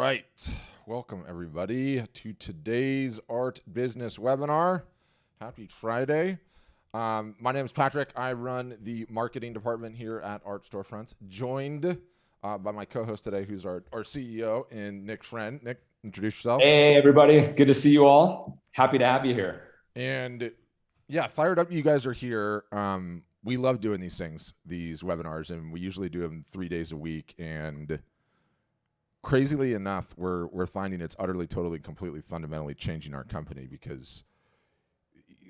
right. Welcome, everybody, to today's Art Business webinar. Happy Friday. My name is Patrick. I run the marketing department here at Art Storefronts, joined by my co-host today, who's our CEO, and Nick Friend. Nick, introduce yourself. Hey, everybody. Good to see you all. Happy to have you here. And yeah, fired up you guys are here. We love doing these things, these webinars, and we usually do them 3 days a week. And crazily enough, we're finding it's utterly, totally, completely, fundamentally changing our company, because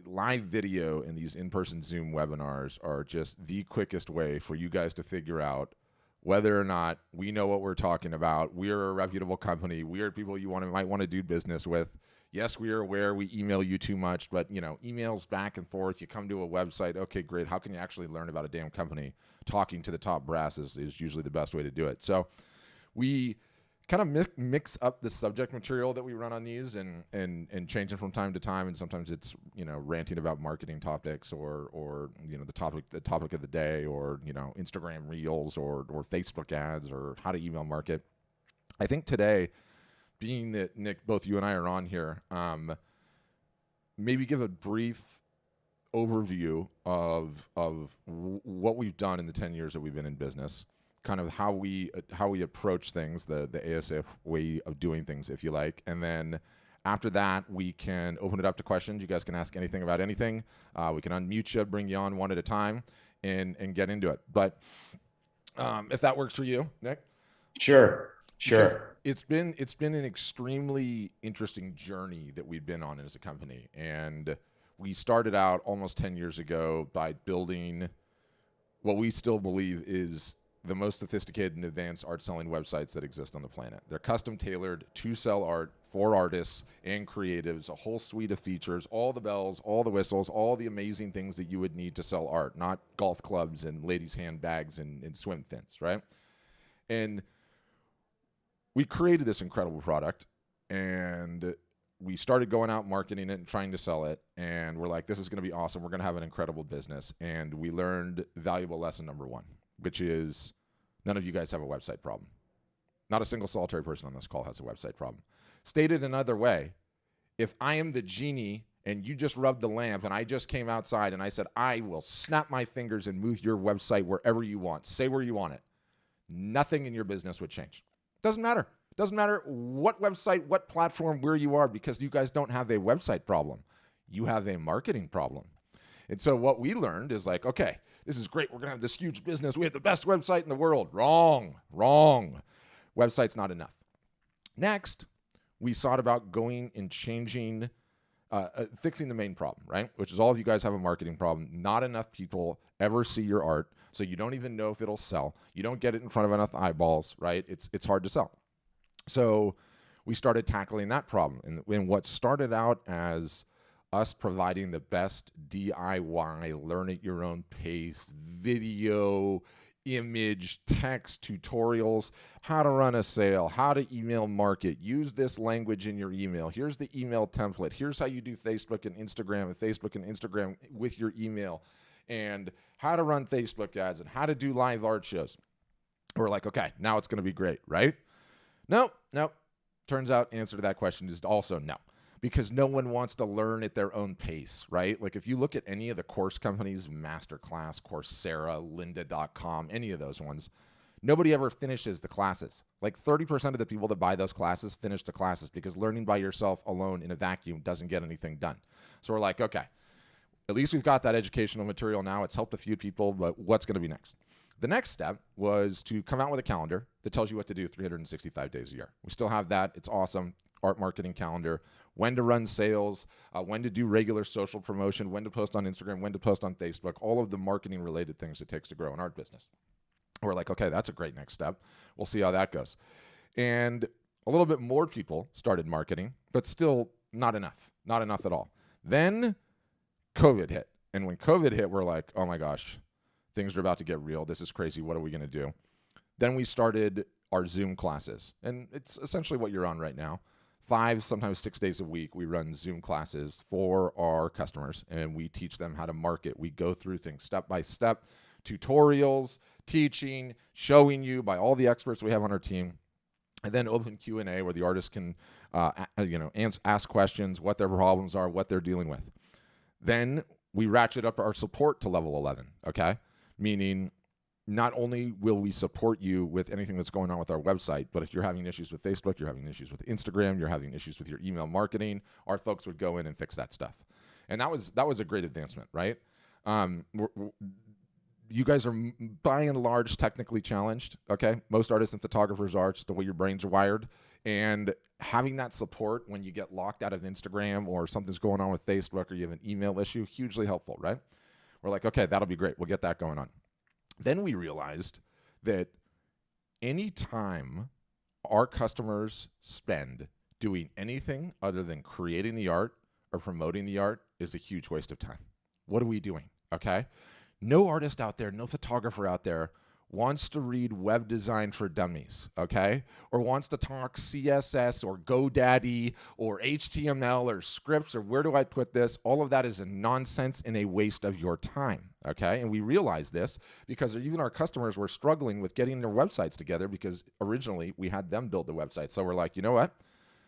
live video and these in-person Zoom webinars are just the quickest way for you guys to figure out whether or not we know what we're talking about. We're a reputable company. We are people you might want to do business with. Yes, we are aware we email you too much, but emails back and forth. You come to a website, okay, great. How can you actually learn about a damn company? Talking to the top brass is usually the best way to do it. So we kind of mix up the subject material that we run on these and change it from time to time. And sometimes it's, ranting about marketing topics or the topic of the day, or, Instagram reels or Facebook ads or how to email market. I think today, being that Nick, both you and I are on here, maybe give a brief overview of what we've done in the 10 years that we've been in business. Kind of how we approach things, the ASF way of doing things, if you like. And then after that, we can open it up to questions. You guys can ask anything about anything. We can unmute you, bring you on one at a time, and get into it. But if that works for you, Nick? Sure. Because it's been an extremely interesting journey that we've been on as a company. And we started out almost 10 years ago by building what we still believe is the most sophisticated and advanced art selling websites that exist on the planet. They're custom tailored to sell art for artists and creatives, a whole suite of features, all the bells, all the whistles, all the amazing things that you would need to sell art, not golf clubs and ladies' handbags and swim fins, right? And we created this incredible product, and we started going out marketing it and trying to sell it, and we're like, this is going to be awesome. We're going to have an incredible business. And we learned valuable lesson number one, which is none of you guys have a website problem. Not a single solitary person on this call has a website problem. Stated another way, if I am the genie and you just rubbed the lamp and I just came outside and I said, I will snap my fingers and move your website wherever you want, say where you want it, nothing in your business would change. Doesn't matter. Doesn't matter what website, what platform, where you are, because you guys don't have a website problem. You have a marketing problem. And so what we learned is like, okay, this is great. We're going to have this huge business. We have the best website in the world. Wrong. Website's not enough. Next, we sought about going and changing, fixing the main problem, right? Which is all of you guys have a marketing problem. Not enough people ever see your art, so you don't even know if it'll sell. You don't get it in front of enough eyeballs, right? It's hard to sell. So we started tackling that problem. And what started out as us providing the best DIY, learn at your own pace, video, image, text tutorials, how to run a sale, how to email market, use this language in your email. Here's the email template. Here's how you do Facebook and Instagram with your email, and how to run Facebook ads and how to do live art shows. We're like, okay, now it's going to be great, right? Nope. Turns out answer to that question is also no. Because no one wants to learn at their own pace, right? Like if you look at any of the course companies, Masterclass, Coursera, lynda.com, any of those ones, nobody ever finishes the classes. Like 30% of the people that buy those classes finish the classes, because learning by yourself alone in a vacuum doesn't get anything done. So we're like, okay, at least we've got that educational material now. It's helped a few people, but what's going to be next? The next step was to come out with a calendar that tells you what to do 365 days a year. We still have that. It's awesome. Art marketing calendar, when to run sales, when to do regular social promotion, when to post on Instagram, when to post on Facebook, all of the marketing related things it takes to grow an art business. We're like, okay, that's a great next step. We'll see how that goes. And a little bit more people started marketing, but still not enough at all. Then COVID hit. And when COVID hit, we're like, oh my gosh, things are about to get real. This is crazy. What are we going to do? Then we started our Zoom classes. And it's essentially what you're on right now. 5, sometimes 6 days a week, we run Zoom classes for our customers, and we teach them how to market. We go through things step by step, tutorials, teaching, showing you by all the experts we have on our team and then open Q&A where the artist can, ask questions, what their problems are, what they're dealing with. Then we ratchet up our support to level 11, okay? Meaning not only will we support you with anything that's going on with our website, but if you're having issues with Facebook, you're having issues with Instagram, you're having issues with your email marketing, our folks would go in and fix that stuff. And that was a great advancement, right? You guys are by and large technically challenged, okay? Most artists and photographers are, just the way your brains are wired. And having that support when you get locked out of Instagram or something's going on with Facebook or you have an email issue, hugely helpful, right? We're like, okay, that'll be great. We'll get that going on. Then we realized that any time our customers spend doing anything other than creating the art or promoting the art is a huge waste of time. What are we doing? Okay? No artist out there, no photographer out there wants to read Web Design for Dummies, okay? Or wants to talk CSS or GoDaddy or HTML or scripts or where do I put this? All of that is a nonsense and a waste of your time, okay? And we realize this because even our customers were struggling with getting their websites together because originally we had them build the website. So we're like, you know what?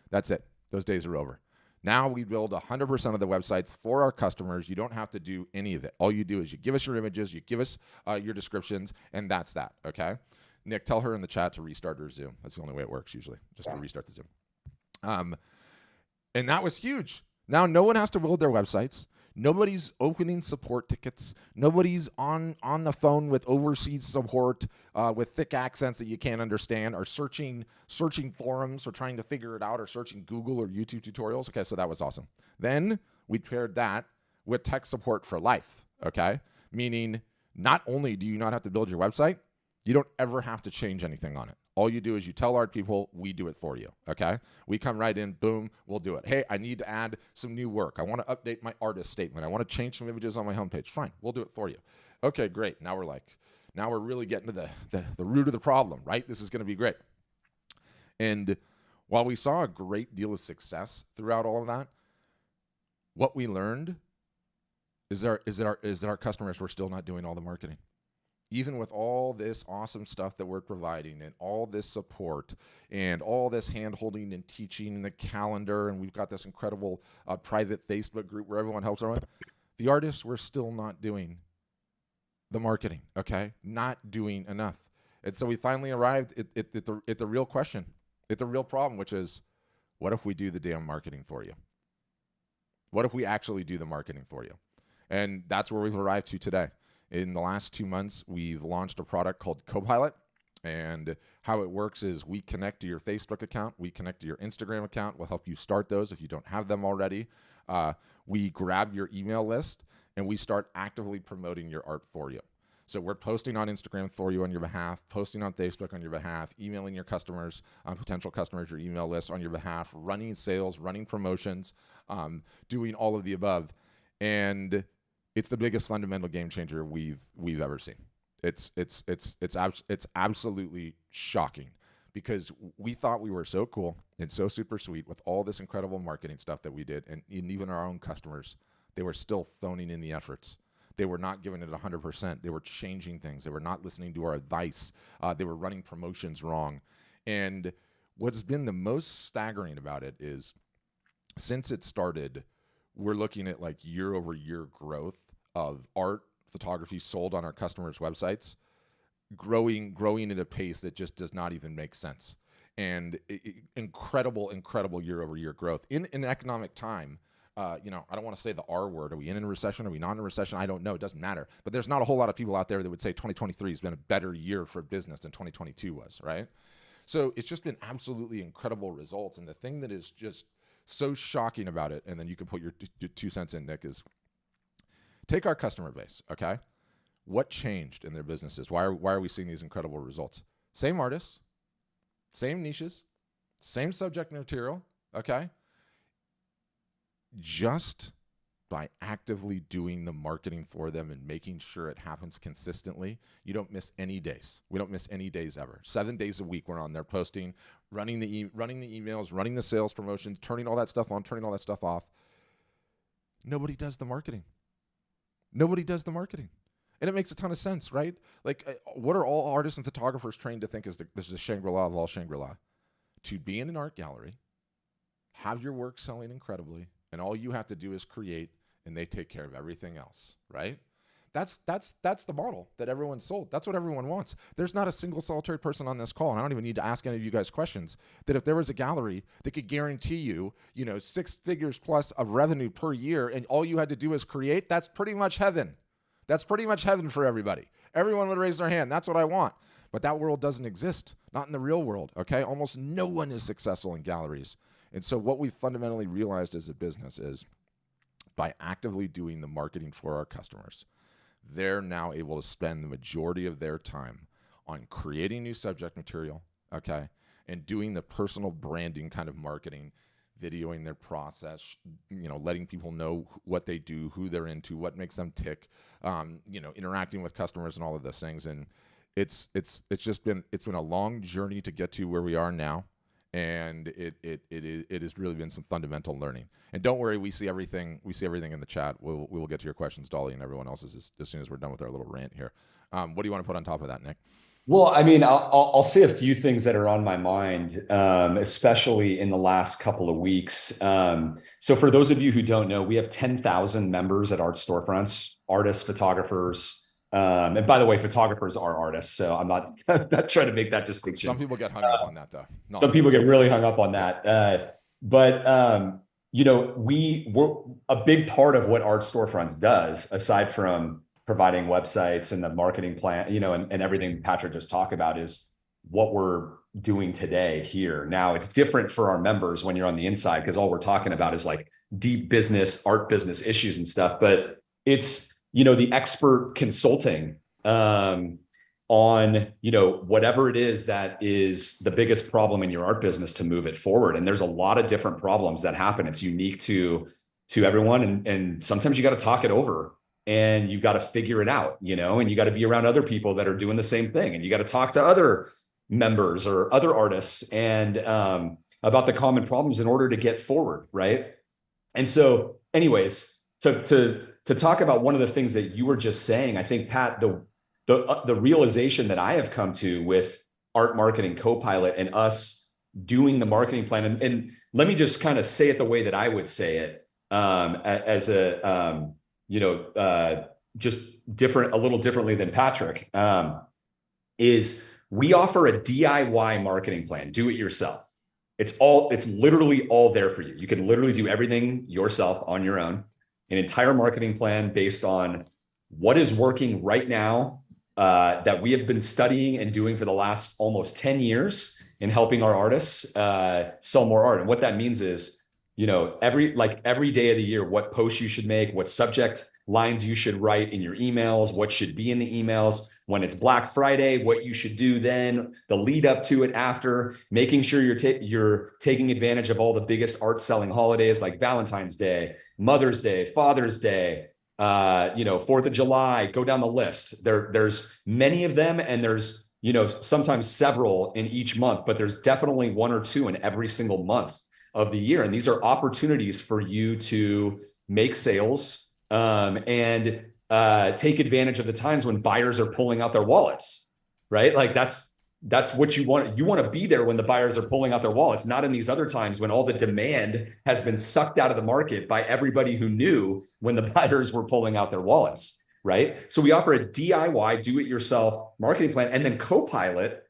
That's it. Those days are over. Now we build 100% of the websites for our customers. You don't have to do any of it. All you do is you give us your images, you give us your descriptions, and that's that, okay? Nick, tell her in the chat to restart her Zoom. That's the only way it works usually, just to restart the Zoom. And that was huge. Now no one has to build their websites. Nobody's opening support tickets. Nobody's on the phone with overseas support with thick accents that you can't understand, or searching forums or trying to figure it out, or searching Google or YouTube tutorials. Okay, so that was awesome. Then we paired that with tech support for life, okay? Meaning not only do you not have to build your website, you don't ever have to change anything on it. All you do is you tell art people, we do it for you, okay? We come right in, boom, we'll do it. Hey, I need to add some new work. I want to update my artist statement. I want to change some images on my homepage. Fine, we'll do it for you. Okay, great. Now we're really getting to the root of the problem, right? This is going to be great. And while we saw a great deal of success throughout all of that, what we learned is that our customers were still not doing all the marketing. Even with all this awesome stuff that we're providing and all this support and all this hand-holding and teaching and the calendar, and we've got this incredible private Facebook group where everyone helps everyone, the artists were still not doing the marketing, okay? Not doing enough. And so we finally arrived at the real question, at the real problem, which is, what if we do the damn marketing for you? What if we actually do the marketing for you? And that's where we've arrived to today. In the last 2 months, we've launched a product called Copilot. And how it works is we connect to your Facebook account. We connect to your Instagram account. We'll help you start those if you don't have them already. We grab your email list, and we start actively promoting your art for you. So we're posting on Instagram for you on your behalf, posting on Facebook on your behalf, emailing your customers, potential customers, your email list on your behalf, running sales, running promotions, doing all of the above. And it's the biggest fundamental game changer we've ever seen. It's absolutely shocking because we thought we were so cool and so super sweet with all this incredible marketing stuff that we did, and even our own customers, they were still phoning in the efforts. They were not giving it 100%. They were changing things. They were not listening to our advice. They were running promotions wrong. And what's been the most staggering about it is, since it started, we're looking at like year-over-year growth of art photography sold on our customers' websites, growing at a pace that just does not even make sense. And incredible year-over-year growth in economic time. I don't want to say the R word. Are we in a recession? Are we not in a recession? I don't know. It doesn't matter. But there's not a whole lot of people out there that would say 2023 has been a better year for business than 2022 was, right? So it's just been absolutely incredible results. And the thing that is just so shocking about it, and then you can put your 2 cents in, Nick, is take our customer base, okay? What changed in their businesses? Why are we seeing these incredible results? Same artists, same niches, same subject material, okay? Just by actively doing the marketing for them and making sure it happens consistently, you don't miss any days. We don't miss any days ever. 7 days a week we're on there posting, running the emails, running the sales promotions, turning all that stuff on, turning all that stuff off. Nobody does the marketing. Nobody does the marketing. And it makes a ton of sense, right? Like, what are all artists and photographers trained to think is this is the Shangri-La of all Shangri-La? to be in an art gallery, have your work selling incredibly, and all you have to do is create, and they take care of everything else, right? That's the model that everyone's sold. That's what everyone wants. There's not a single solitary person on this call, and I don't even need to ask any of you guys questions, that if there was a gallery that could guarantee you, 6 figures plus of revenue per year, and all you had to do is create, that's pretty much heaven. That's pretty much heaven for everybody. Everyone would raise their hand. That's what I want. But that world doesn't exist, not in the real world, okay? Almost no one is successful in galleries. And so what we fundamentally realized as a business is by actively doing the marketing for our customers, they're now able to spend the majority of their time on creating new subject material, okay, and doing the personal branding kind of marketing, videoing their process, letting people know what they do, who they're into, what makes them tick, interacting with customers and all of those things. And it's been a long journey to get to where we are now. And it has really been some fundamental learning. And don't worry, we see everything in the chat. We will get to your questions, Dolly, and everyone else's as soon as we're done with our little rant here. What do you want to put on top of that, Nick? Well, I mean, I'll say a few things that are on my mind, especially in the last couple of weeks. So for those of you who don't know, we have 10,000 members at Art Storefronts, artists, photographers. And by the way, photographers are artists, so I'm not trying to make that distinction. Some people get hung up on that, though. Some people get really hung up on that. But we're a big part of what Art Storefronts does, aside from providing websites and the marketing plan, and everything Patrick just talked about, is what we're doing today here. Now, it's different for our members when you're on the inside, because all we're talking about is like deep business, art business issues and stuff. But it's the expert consulting on, whatever it is that is the biggest problem in your art business to move it forward. And there's a lot of different problems that happen. It's unique to everyone. And sometimes you got to talk it over and you got to figure it out, and you got to be around other people that are doing the same thing. And you got to talk to other members or other artists and about the common problems in order to get forward. Right. And so anyways, to talk about one of the things that you were just saying, I think, Pat, the realization that I have come to with Art Marketing Copilot and us doing the marketing plan, and let me just kind of say it the way that I would say it, as just different, a little differently than Patrick, is we offer a DIY marketing plan, do it yourself. It's literally all there for you. You can literally do everything yourself on your own. An entire marketing plan based on what is working right now, that we have been studying and doing for the last almost 10 years in helping our artists sell more art. And what that means is, every day of the year, what posts you should make, what subject lines you should write in your emails, what should be in the emails, when it's Black Friday, what you should do then, the lead up to it, after, making sure you're taking advantage of all the biggest art selling holidays like Valentine's Day, Mother's Day, Father's Day, 4th of July, go down the list. There's many of them, and there's, sometimes several in each month, but there's definitely one or two in every single month of the year. And these are opportunities for you to make sales, and take advantage of the times when buyers are pulling out their wallets, right? Like that's what you want. You want to be there when the buyers are pulling out their wallets, not in these other times when all the demand has been sucked out of the market by everybody who knew when the buyers were pulling out their wallets, right? So we offer a DIY, do-it-yourself marketing plan, and then Copilot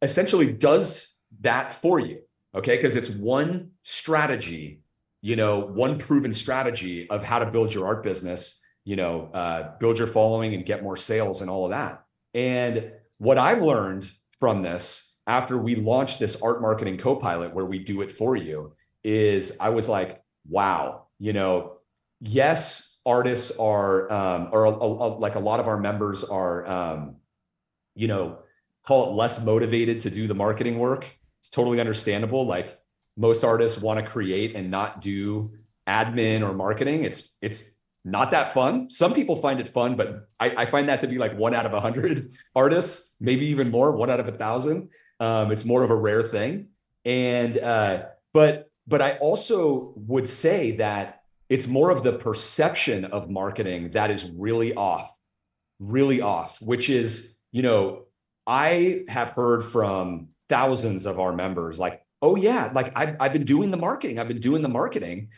essentially does that for you, okay? Because it's one strategy, one proven strategy of how to build your art business, build your following and get more sales and all of that. And what I've learned from this after we launched this Art Marketing Copilot, where we do it for you, is I was like, wow, yes, artists are, like a lot of our members are, call it less motivated to do the marketing work. It's totally understandable. Like most artists want to create and not do admin or marketing. It's not that fun. Some people find it fun, but I find that to be like 1 out of 100 artists, maybe even more, 1 out of 1,000. It's more of a rare thing. And, but I also would say that it's more of the perception of marketing that is really off, which is, I have heard from thousands of our members, like oh yeah, like I've been doing the marketing. I've been doing the marketing,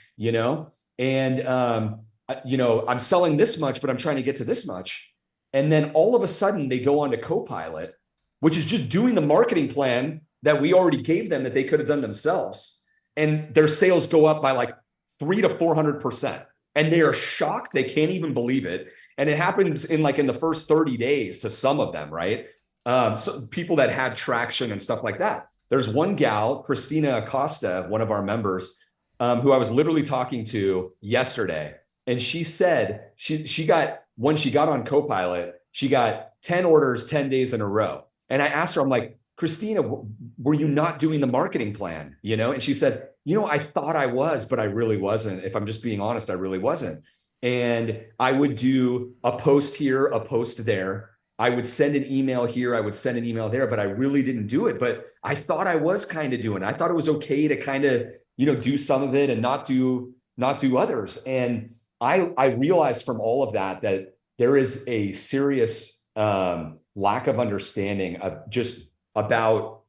and I'm selling this much, but I'm trying to get to this much. And then all of a sudden they go on to Copilot, which is just doing the marketing plan that we already gave them that they could have done themselves. And their sales go up by like 300 to 400%. And they are shocked. They can't even believe it. And it happens in the first 30 days to some of them, right? So people that had traction and stuff like that. There's one gal, Christina Acosta, one of our members, who I was literally talking to yesterday. And she said she got, when she got on Copilot, she got 10 orders 10 days in a row. And I asked her, I'm like, Christina, were you not doing the marketing plan? And she said, I thought I was, but I really wasn't. If I'm just being honest, I really wasn't. And I would do a post here, a post there. I would send an email here, I would send an email there, but I really didn't do it. But I thought I was kind of doing it. I thought it was okay to kind of, do some of it and not do others. And I realized from all of that there is a serious lack of understanding of just about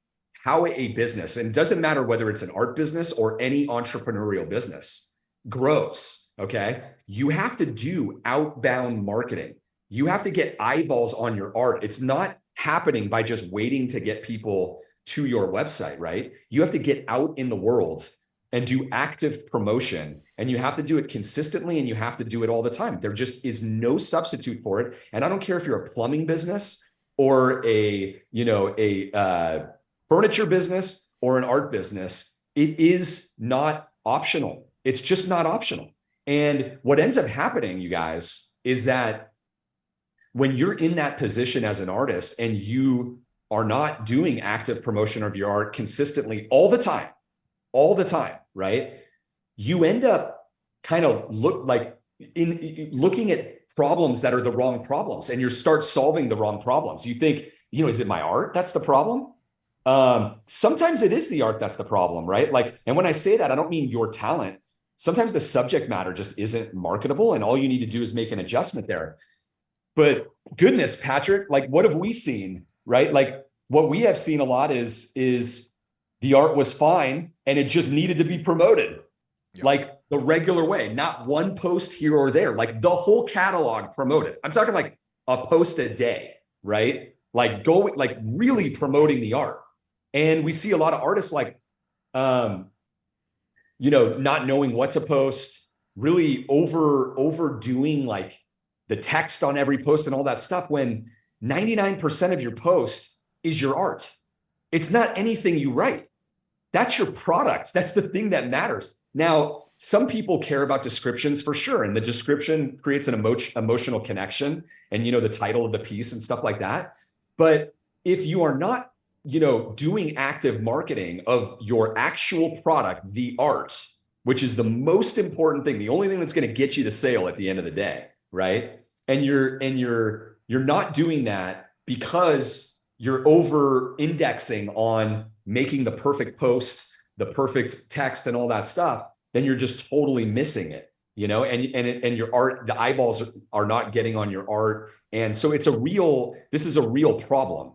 how a business, and it doesn't matter whether it's an art business or any entrepreneurial business, grows. Okay. You have to do outbound marketing. You have to get eyeballs on your art. It's not happening by just waiting to get people to your website, right? You have to get out in the world and do active promotion, and you have to do it consistently, and you have to do it all the time. There just is no substitute for it. And I don't care if you're a plumbing business or a furniture business or an art business. It is not optional. It's just not optional. And what ends up happening, you guys, is that when you're in that position as an artist and you are not doing active promotion of your art consistently all the time, right? You end up kind of looking at problems that are the wrong problems, and you start solving the wrong problems. You think, is it my art that's the problem? Sometimes it is the art that's the problem, right? And when I say that, I don't mean your talent. Sometimes the subject matter just isn't marketable, and all you need to do is make an adjustment there. But goodness, Patrick, what have we seen, right? What we have seen a lot is the art was fine and it just needed to be promoted. Yep. The regular way, not one post here or there, the whole catalog promoted. I'm talking a post a day, right? Really promoting the art. And we see a lot of artists not knowing what to post, really overdoing the text on every post and all that stuff, when 99% of your post is your art. It's not anything you write. That's your product. That's the thing that matters. Now, some people care about descriptions for sure. And the description creates an emotional connection and, the title of the piece and stuff like that. But if you are not, doing active marketing of your actual product, the art, which is the most important thing, the only thing that's going to get you the sale at the end of the day, right? And you're not doing that because you're over indexing on making the perfect post, the perfect text and all that stuff, then you're just totally missing it, and your art, the eyeballs are not getting on your art. And so this is a real problem,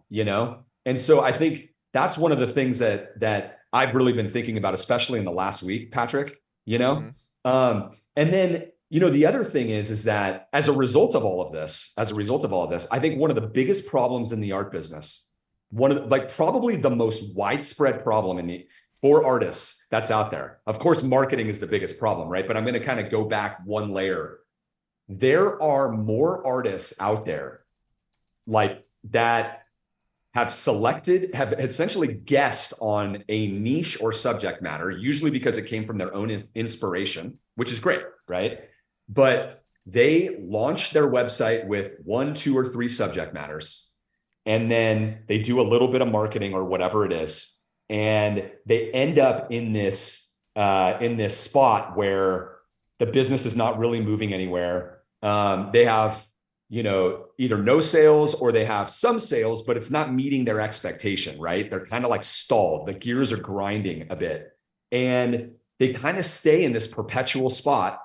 And so I think that's one of the things that I've really been thinking about, especially in the last week, Patrick, Mm-hmm. And then, the other thing is that as a result of all of this, I think one of the biggest problems in the art business, one of probably the most widespread problem for artists that's out there. Of course, marketing is the biggest problem, right? But I'm going to kind of go back one layer. There are more artists out there that have essentially guessed on a niche or subject matter, usually because it came from their own inspiration, which is great, right? But they launched their website with 1, 2, or 3 subject matters, and then they do a little bit of marketing or whatever it is, and they end up in this spot where the business is not really moving anywhere. They have either no sales or they have some sales, but it's not meeting their expectation, right? They're kind of stalled. The gears are grinding a bit, and they kind of stay in this perpetual spot,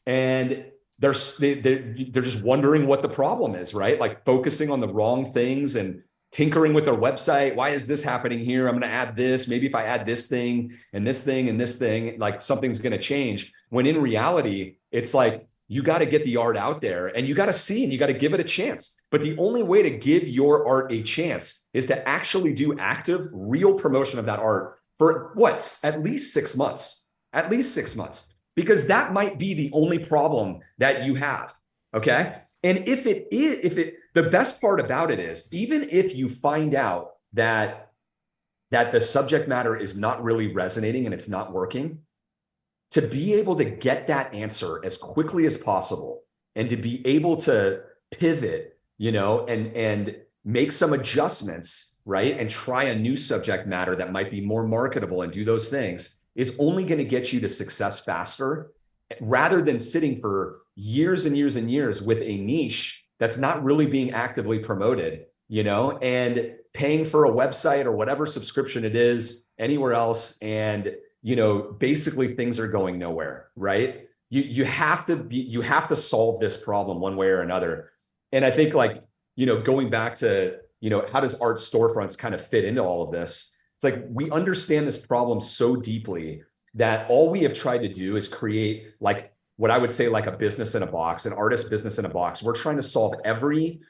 and they're just wondering what the problem is, right? Focusing on the wrong things and tinkering with their website. Why is this happening here? I'm going to add this. Maybe if I add this thing and this thing and this thing, like something's going to change. When in reality, it's like, you got to get the art out there and you got to see and you got to give it a chance. But the only way to give your art a chance is to actually do active, real promotion of that art for what? At least 6 months, because that might be the only problem that you have. Okay. And the best part about it is, even if you find out that the subject matter is not really resonating and it's not working, to be able to get that answer as quickly as possible and to be able to pivot, and make some adjustments, right? And try a new subject matter that might be more marketable and do those things is only going to get you to success faster, rather than sitting for years and years and years with a niche that's not really being actively promoted, and paying for a website or whatever subscription it is anywhere else. And, basically things are going nowhere, right? You have to solve this problem one way or another. And I think, like, going back to, how does art storefronts kind of fit into all of this? It's like, we understand this problem so deeply that all we have tried to do is create, like, what I would say, like a business in a box, an artist business in a box. We're trying to solve every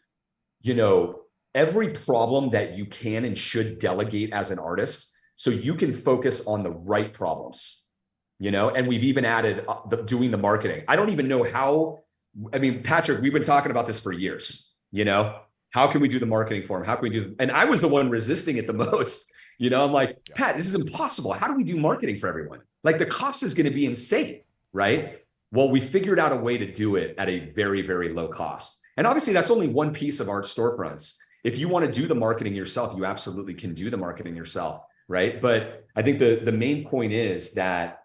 problem that you can and should delegate as an artist, so you can focus on the right problems, and we've even added doing the marketing. I don't even know how. I mean, Patrick, we've been talking about this for years, how can we do the marketing for him? How can we do, and I was the one resisting it the most, I'm like, Pat, this is impossible. How do we do marketing for everyone? Like, the cost is going to be insane, right? Well, we figured out a way to do it at a very, very low cost. And obviously that's only one piece of art storefronts. If you want to do the marketing yourself, you absolutely can do the marketing yourself, right? But I think the main point is that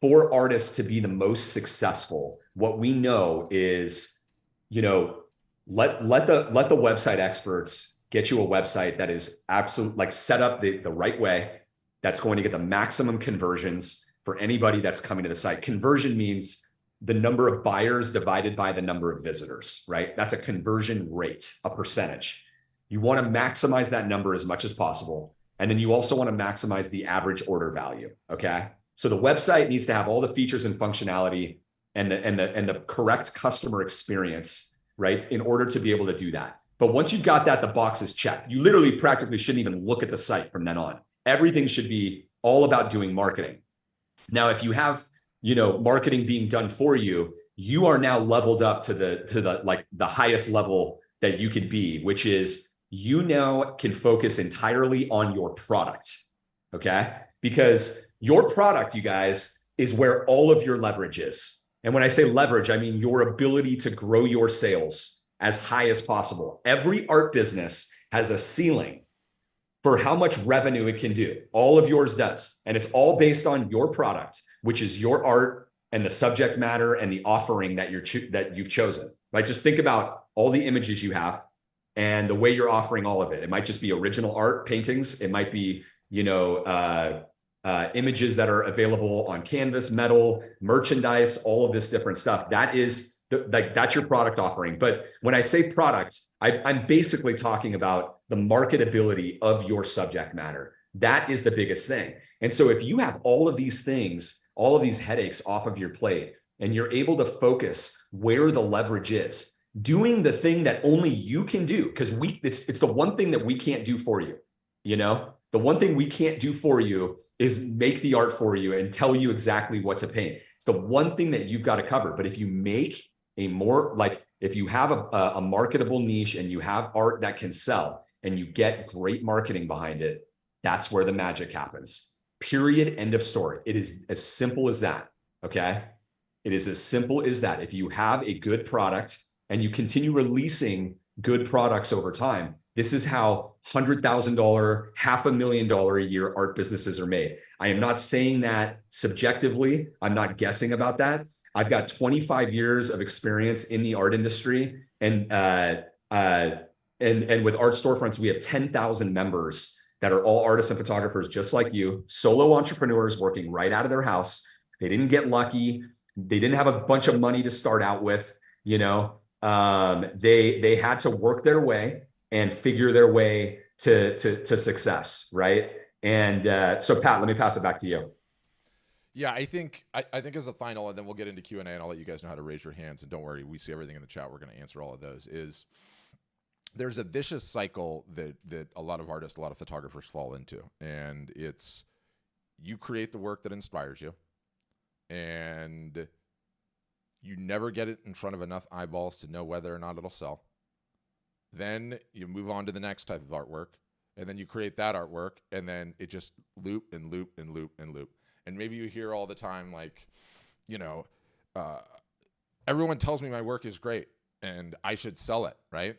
for artists to be the most successful, what we know is, let the website experts get you a website that is absolute, like, set up the right way, that's going to get the maximum conversions for anybody that's coming to the site. Conversion means the number of buyers divided by the number of visitors, right? That's a conversion rate, a percentage. You want to maximize that number as much as possible. And then you also want to maximize the average order value. Okay. So the website needs to have all the features and functionality and the correct customer experience, right, in order to be able to do that. But once you've got that, the box is checked. You literally practically shouldn't even look at the site from then on. Everything should be all about doing marketing. Now, if you have, marketing being done for you, you are now leveled up to the highest level that you can be, which is, you now can focus entirely on your product. Okay. Because your product, you guys, is where all of your leverage is. And when I say leverage, I mean your ability to grow your sales as high as possible. Every art business has a ceiling for how much revenue it can do. All of yours does. And it's all based on your product, which is your art and the subject matter and the offering that you've chosen, right? Just think about all the images you have and the way you're offering all of it. It might just be original art, paintings. It might be, images that are available on canvas, metal, merchandise, all of this different stuff. That's your product offering. But when I say product, I'm basically talking about the marketability of your subject matter. That is the biggest thing. And so if you have all of these things, all of these headaches off of your plate, and you're able to focus where the leverage is, doing the thing that only you can do, because it's the one thing that we can't do for you. The one thing we can't do for you is make the art for you and tell you exactly what to paint. It's the one thing that you've got to cover. But if you make if you have a marketable niche and you have art that can sell and you get great marketing behind it, that's where the magic happens. Period. End of story. It is as simple as that. Okay. It is as simple as that. If you have a good product and you continue releasing good products over time, this is how $100,000, $500,000 a year art businesses are made. I am not saying that subjectively. I'm not guessing about that. I've got 25 years of experience in the art industry, and with Art Storefronts, we have 10,000 members that are all artists and photographers just like you, solo entrepreneurs working right out of their house. They didn't get lucky. They didn't have a bunch of money to start out with. They had to work their way and figure their way to success, right? And so Pat, let me pass it back to you. Yeah, I think as a final, and then we'll get into Q&A, and I'll let you guys know how to raise your hands. And don't worry, we see everything in the chat. We're going to answer all of those. There's a vicious cycle that a lot of artists, a lot of photographers fall into, and it's you create the work that inspires you, and you never get it in front of enough eyeballs to know whether or not it'll sell. Then you move on to the next type of artwork, and then you create that artwork, and then it just loop and loop and loop and loop. And maybe you hear all the time, like, everyone tells me my work is great and I should sell it, right?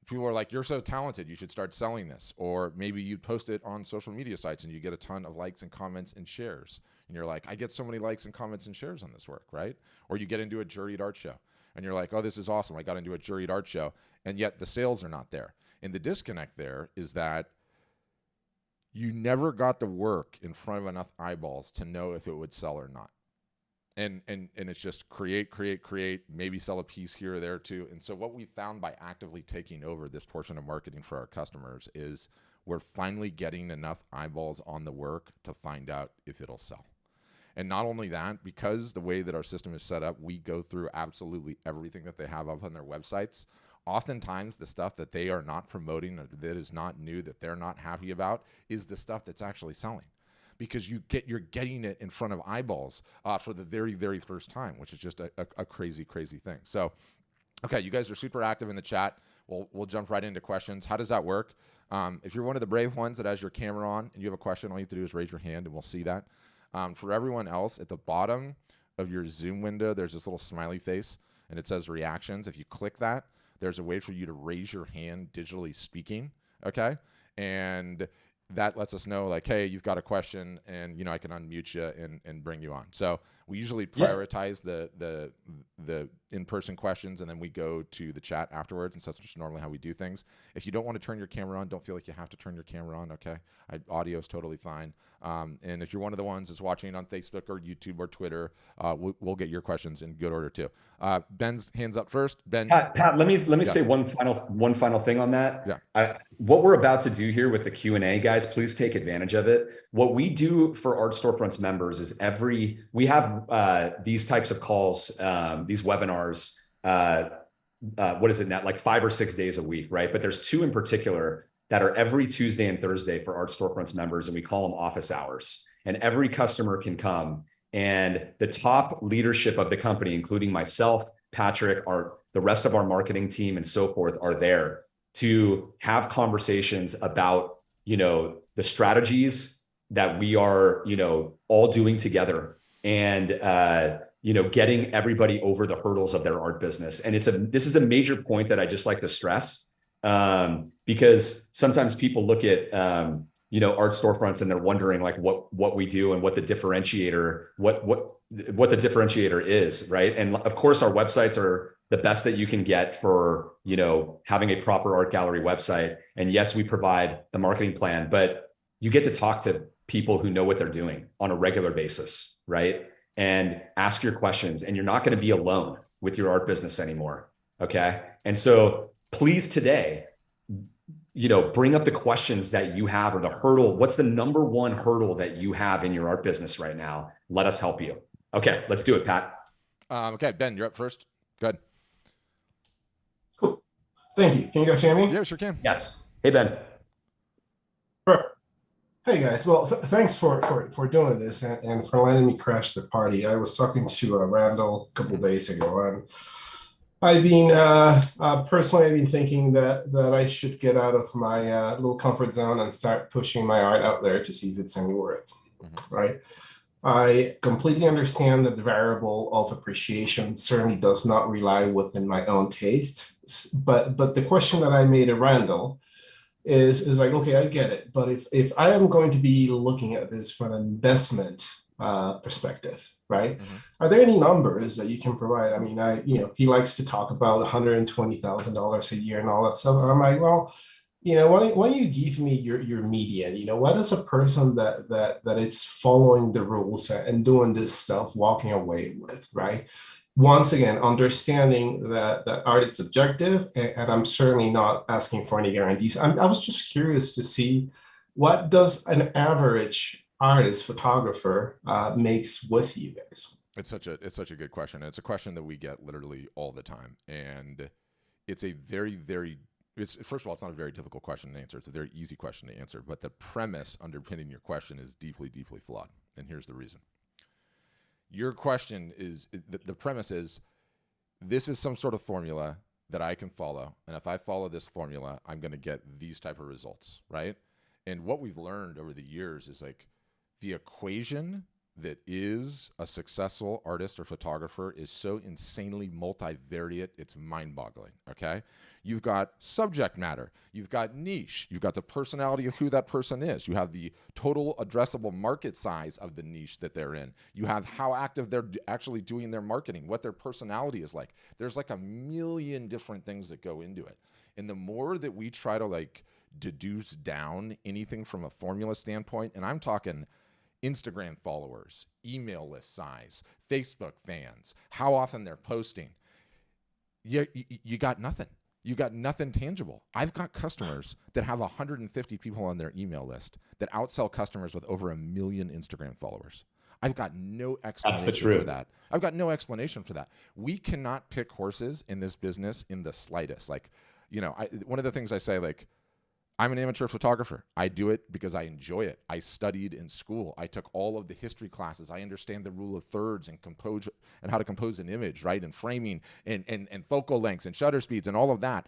People are like, you're so talented, you should start selling this. Or maybe you post it on social media sites and you get a ton of likes and comments and shares. And you're like, I get so many likes and comments and shares on this work, right? Or you get into a juried art show and you're like, oh, this is awesome. I got into a juried art show. And yet the sales are not there. And the disconnect there is that you never got the work in front of enough eyeballs to know if it would sell or not. And it's just create, maybe sell a piece here or there too. And so what we found by actively taking over this portion of marketing for our customers is we're finally getting enough eyeballs on the work to find out if it'll sell. And not only that, because the way that our system is set up, we go through absolutely everything that they have up on their websites. Oftentimes the stuff that they are not promoting, or that is not new, that they're not happy about, is the stuff that's actually selling, because you're getting it in front of eyeballs for the very, very first time, which is just a crazy, crazy thing. So, okay, you guys are super active in the chat. We'll jump right into questions. How does that work? If you're one of the brave ones that has your camera on and you have a question, all you have to do is raise your hand and we'll see that. For everyone else, at the bottom of your Zoom window, there's this little smiley face and it says reactions. If you click that, there's a way for you to raise your hand digitally speaking, okay? And that lets us know, like, hey, you've got a question, and I can unmute you and bring you on. So we usually prioritize the in-person questions, and then we go to the chat afterwards, and so that's just normally how we do things. If you don't want to turn your camera on, don't feel like you have to turn your camera on, okay? Audio is totally fine. And if you're one of the ones that's watching on Facebook or YouTube or Twitter, we'll get your questions in good order too. Ben's hands up first. Ben, Pat, let me say one final thing on that. Yeah. What we're about to do here with the Q&A, guys, please take advantage of it. What we do for Art Storefronts members is we have these types of calls, these webinars. What is it now? Like 5 or 6 days a week, right? But there's 2 in particular that are every Tuesday and Thursday for Art Storefronts members, and we call them office hours. And every customer can come, and the top leadership of the company, including myself, Patrick, the rest of our marketing team, and so forth, are there to have conversations about, the strategies that we are, all doing together, and getting everybody over the hurdles of their art business. And this is a major point that I just like to stress, because sometimes people look at Art Storefronts and they're wondering, like, what we do and what the differentiator is, right? And of course, our websites are the best that you can get for having a proper art gallery website. And yes, we provide the marketing plan, but you get to talk to people who know what they're doing on a regular basis, right? And ask your questions, and you're not going to be alone with your art business anymore. Okay. And so please today, bring up the questions that you have, or the hurdle. What's the number one hurdle that you have in your art business right now? Let us help you. Okay, let's do it, Pat. Okay, Ben, you're up first. Go ahead. Cool. Thank you. Can you guys hear me? Yeah, sure can. Yes. Hey, Ben. Perfect. Hey guys, well, thanks for doing this and for letting me crash the party. I was talking to Randall a couple of days ago, and I've been personally, I've been thinking that I should get out of my little comfort zone and start pushing my art out there to see if it's any worth, right? I completely understand that the variable of appreciation certainly does not rely within my own taste, but the question that I made at Randall is like, okay, I get it, but if I am going to be looking at this from an investment perspective, right? Are there any numbers that you can provide? I mean, he likes to talk about $120,000 a year and all that stuff. I'm like, well, why don't you give me your median? What is a person that it's following the rules and doing this stuff walking away with, right? once again, understanding that art is subjective, and I'm certainly not asking for any guarantees. I was just curious to see what does an average artist photographer makes with you guys. It's such a good question. And it's a question that we get literally all the time, and it's a very it's first of all, it's not a very difficult question to answer. It's a very easy question to answer, but the premise underpinning your question is deeply flawed, and here's the reason. Your question is the premise is this is some sort of formula that I can follow, and if I follow this formula, I'm going to get these type of results, right? And what we've learned over the years is like the equation that is a successful artist or photographer is so insanely multivariate, it's mind-boggling, okay? You've got subject matter, you've got niche, you've got the personality of who that person is, you have the total addressable market size of the niche that they're in, you have how active they're actually doing their marketing, what their personality is like. There's like a million different things that go into it. And the more that we try to like deduce down anything from a formula standpoint, and I'm talking Instagram followers, email list size, Facebook fans, how often they're posting, you got nothing. You got nothing tangible. I've got customers that have 150 people on their email list that outsell customers with over 1 million Instagram followers. I've got no explanation for that. I've got no explanation for that. We cannot pick horses in this business in the slightest. Like, you know, one of the things I say, like, I'm an amateur photographer. I do it because I enjoy it. I studied in school. I took all of the history classes. I understand the rule of thirds and compose and how to compose an image, right? And framing and focal lengths and shutter speeds and all of that.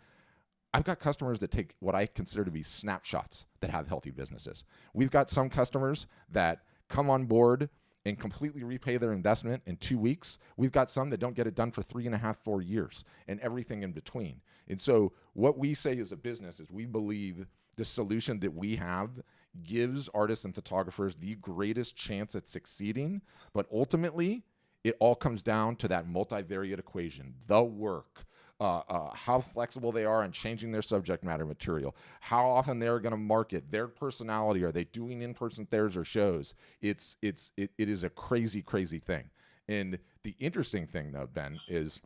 I've got customers that take what I consider to be snapshots that have healthy businesses. We've got some customers that come on board and completely repay their investment in 2 weeks. We've got some that don't get it done for 3.5, 4 years and everything in between. And so what we say as a business is we believe the solution that we have gives artists and photographers the greatest chance at succeeding. But ultimately, it all comes down to that multivariate equation, the work, how flexible they are in changing their subject matter material, how often they're going to market, their personality, are they doing in-person fairs or shows? It is a crazy thing. And the interesting thing, though, Ben, is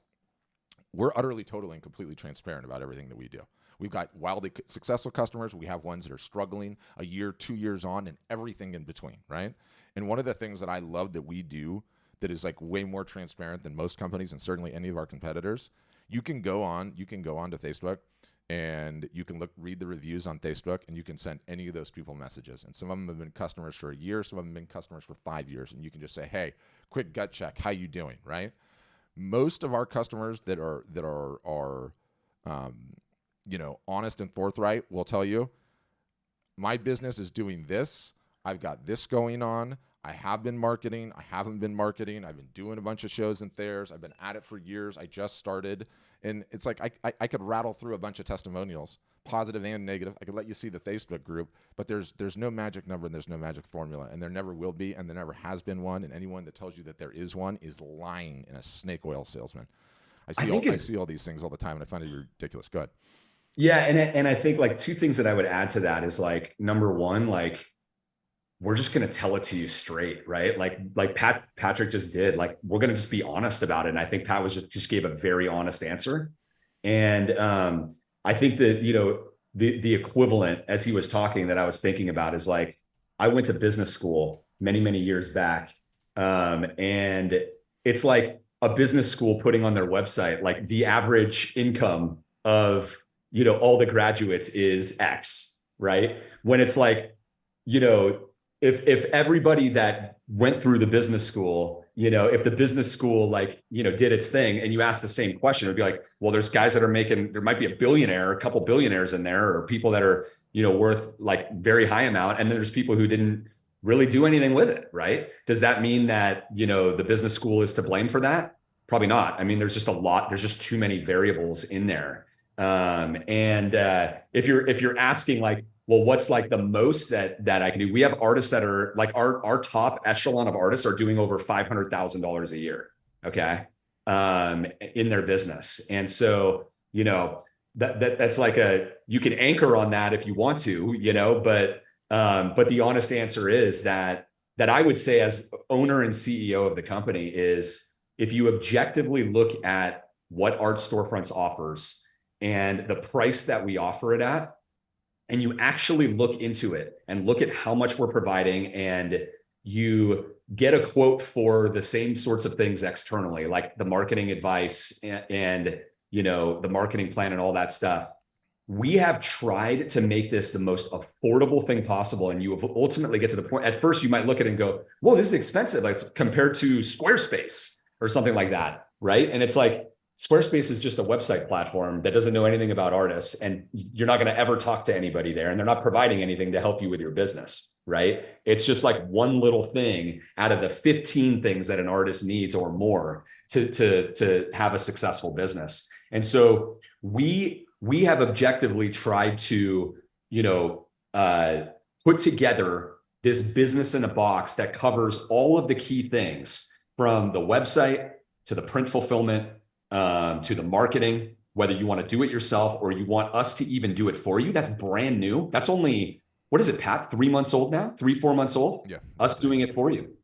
we're utterly, totally, and completely transparent about everything that we do. We've got wildly successful customers. We have ones that are struggling a year, 2 years on, and everything in between, right? And one of the things that I love that we do that is like way more transparent than most companies and certainly any of our competitors, you can go on to Facebook and you can read the reviews on Facebook, and you can send any of those people messages. And some of them have been customers for a year, some of them have been customers for 5 years, and you can just say, hey, quick gut check, how you doing, right? Most of our customers that are honest and forthright will tell you, my business is doing this. I've got this going on. I have been marketing. I haven't been marketing. I've been doing a bunch of shows and fairs. I've been at it for years. I just started. And it's like I could rattle through a bunch of testimonials, positive and negative. I could let you see the Facebook group, but there's no magic number and there's no magic formula, and there never will be, and there never has been one. And anyone that tells you that there is one is lying and a snake oil salesman. I see all these things all the time, and I find it ridiculous. Go ahead. Yeah, and I think like two things that I would add to that is like, number one, like we're just going to tell it to you straight, right? Like Patrick just did. Like, we're going to just be honest about it. And I think Pat was just gave a very honest answer. And I think that, the equivalent, as he was talking, that I was thinking about is like, I went to business school many years back. And it's like a business school putting on their website, like the average income of, all the graduates is X, right? When it's like, if everybody that went through the business school, if the business school did its thing, and you ask the same question, it'd be like, well, there's guys that are there might be a billionaire, a couple billionaires in there, or people that are, worth like very high amount. And then there's people who didn't really do anything with it, right? Does that mean that, the business school is to blame for that? Probably not. I mean, there's just too many variables in there. If you're asking like, well, what's like the most that I can do? We have artists that are like our top echelon of artists are doing over $500,000 a year. Okay. In their business. And so, that's like you can anchor on that if you want to, but the honest answer is that I would say as owner and CEO of the company is if you objectively look at what Art Storefronts offers and the price that we offer it at, and you actually look into it and look at how much we're providing, and you get a quote for the same sorts of things externally, like the marketing advice and the marketing plan and all that stuff. We have tried to make this the most affordable thing possible. And you ultimately get to the point, at first you might look at it and go, well, this is expensive, like compared to Squarespace or something like that, right? And it's like, Squarespace is just a website platform that doesn't know anything about artists, and you're not going to ever talk to anybody there, and they're not providing anything to help you with your business, right? It's just like one little thing out of the 15 things that an artist needs or more to have a successful business. And so we have objectively tried to, put together this business in a box that covers all of the key things, from the website to the print fulfillment, to the marketing, whether you want to do it yourself or you want us to even do it for you. That's brand new. That's only, what is it, Pat? 3 months old now? 3-4 months old? Yeah. Us doing it for you,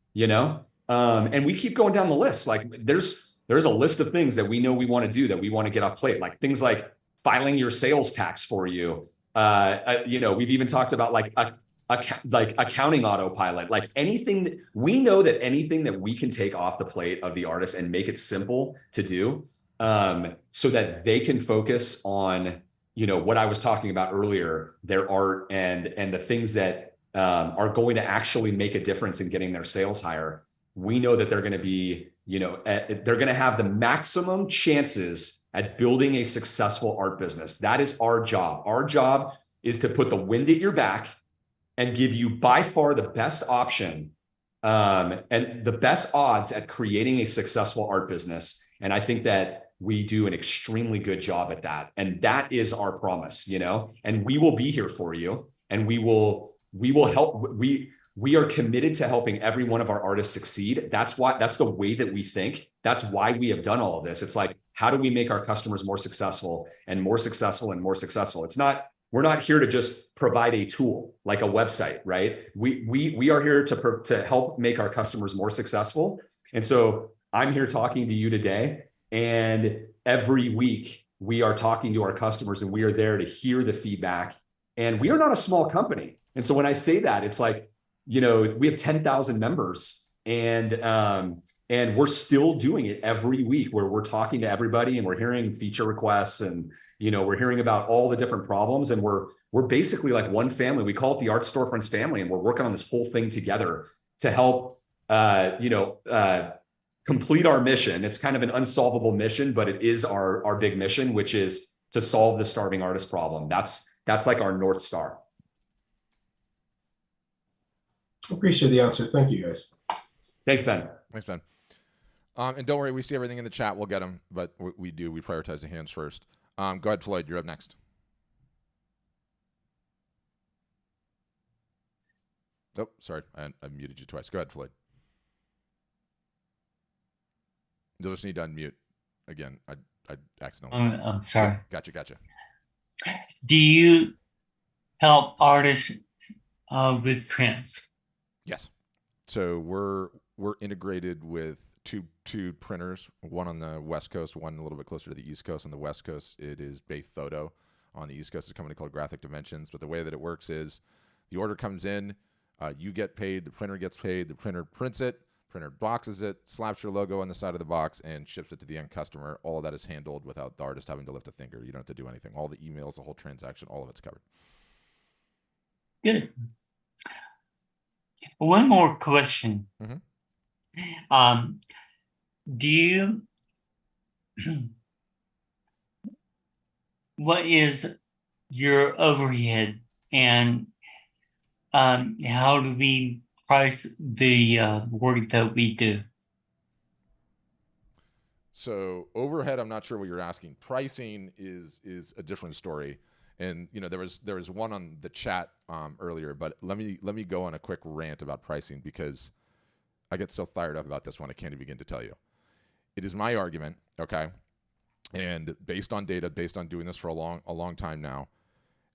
and we keep going down the list. Like there's a list of things that we know we want to do, that we want to get off plate, like things like filing your sales tax for you. We've even talked about like accounting autopilot, like anything that we know, that anything that we can take off the plate of the artist and make it simple to do, so that they can focus on, what I was talking about earlier, their art and the things that are going to actually make a difference in getting their sales higher. We know that they're going to be, they're going to have the maximum chances at building a successful art business. That is our job. Our job is to put the wind at your back and give you by far the best option, and the best odds at creating a successful art business. And I think that we do an extremely good job at that. And that is our promise, and we will be here for you, and we will help. We are committed to helping every one of our artists succeed. That's the way that we think. That's why we have done all of this. It's like, how do we make our customers more successful and more successful and more successful? We're not here to just provide a tool like a website, right? We are here to help make our customers more successful. And so I'm here talking to you today, and every week we are talking to our customers, and we are there to hear the feedback. And we are not a small company. And so when I say that, it's like, we have 10,000 members, and we're still doing it every week, where we're talking to everybody and we're hearing feature requests, and we're hearing about all the different problems, and we're basically like one family. We call it the Art Storefronts family, and we're working on this whole thing together to help, complete our mission. It's kind of an unsolvable mission, but it is our big mission, which is to solve the starving artist problem. That's like our North Star. Appreciate the answer. Thank you, guys. Thanks, Ben. Thanks, Ben. And don't worry, we see everything in the chat. We'll get them, but we prioritize the hands first. Go ahead, Floyd. You're up next. Oh, sorry. I muted you twice. Go ahead, Floyd. You'll just need to unmute again. I accidentally. I'm sorry. Gotcha. Do you help artists with prints? Yes. So we're integrated with two printers, one on the West Coast, one a little bit closer to the East Coast. On the West Coast, it is Bay Photo. On the East Coast, it's a company called Graphic Dimensions. But the way that it works is the order comes in, you get paid, the printer gets paid, the printer prints it, printer boxes it, slaps your logo on the side of the box, and ships it to the end customer. All of that is handled without the artist having to lift a finger. You don't have to do anything. All the emails, the whole transaction, all of it's covered. Good. One more question. Mm-hmm. Do you, what is your overhead, and how do we price the work that we do? So overhead, I'm not sure what you're asking. Pricing is a different story. And there was one on the chat earlier, but let me go on a quick rant about pricing, because I get so fired up about this one I can't even begin to tell you. It is my argument, okay, and based on data, based on doing this for a long time now,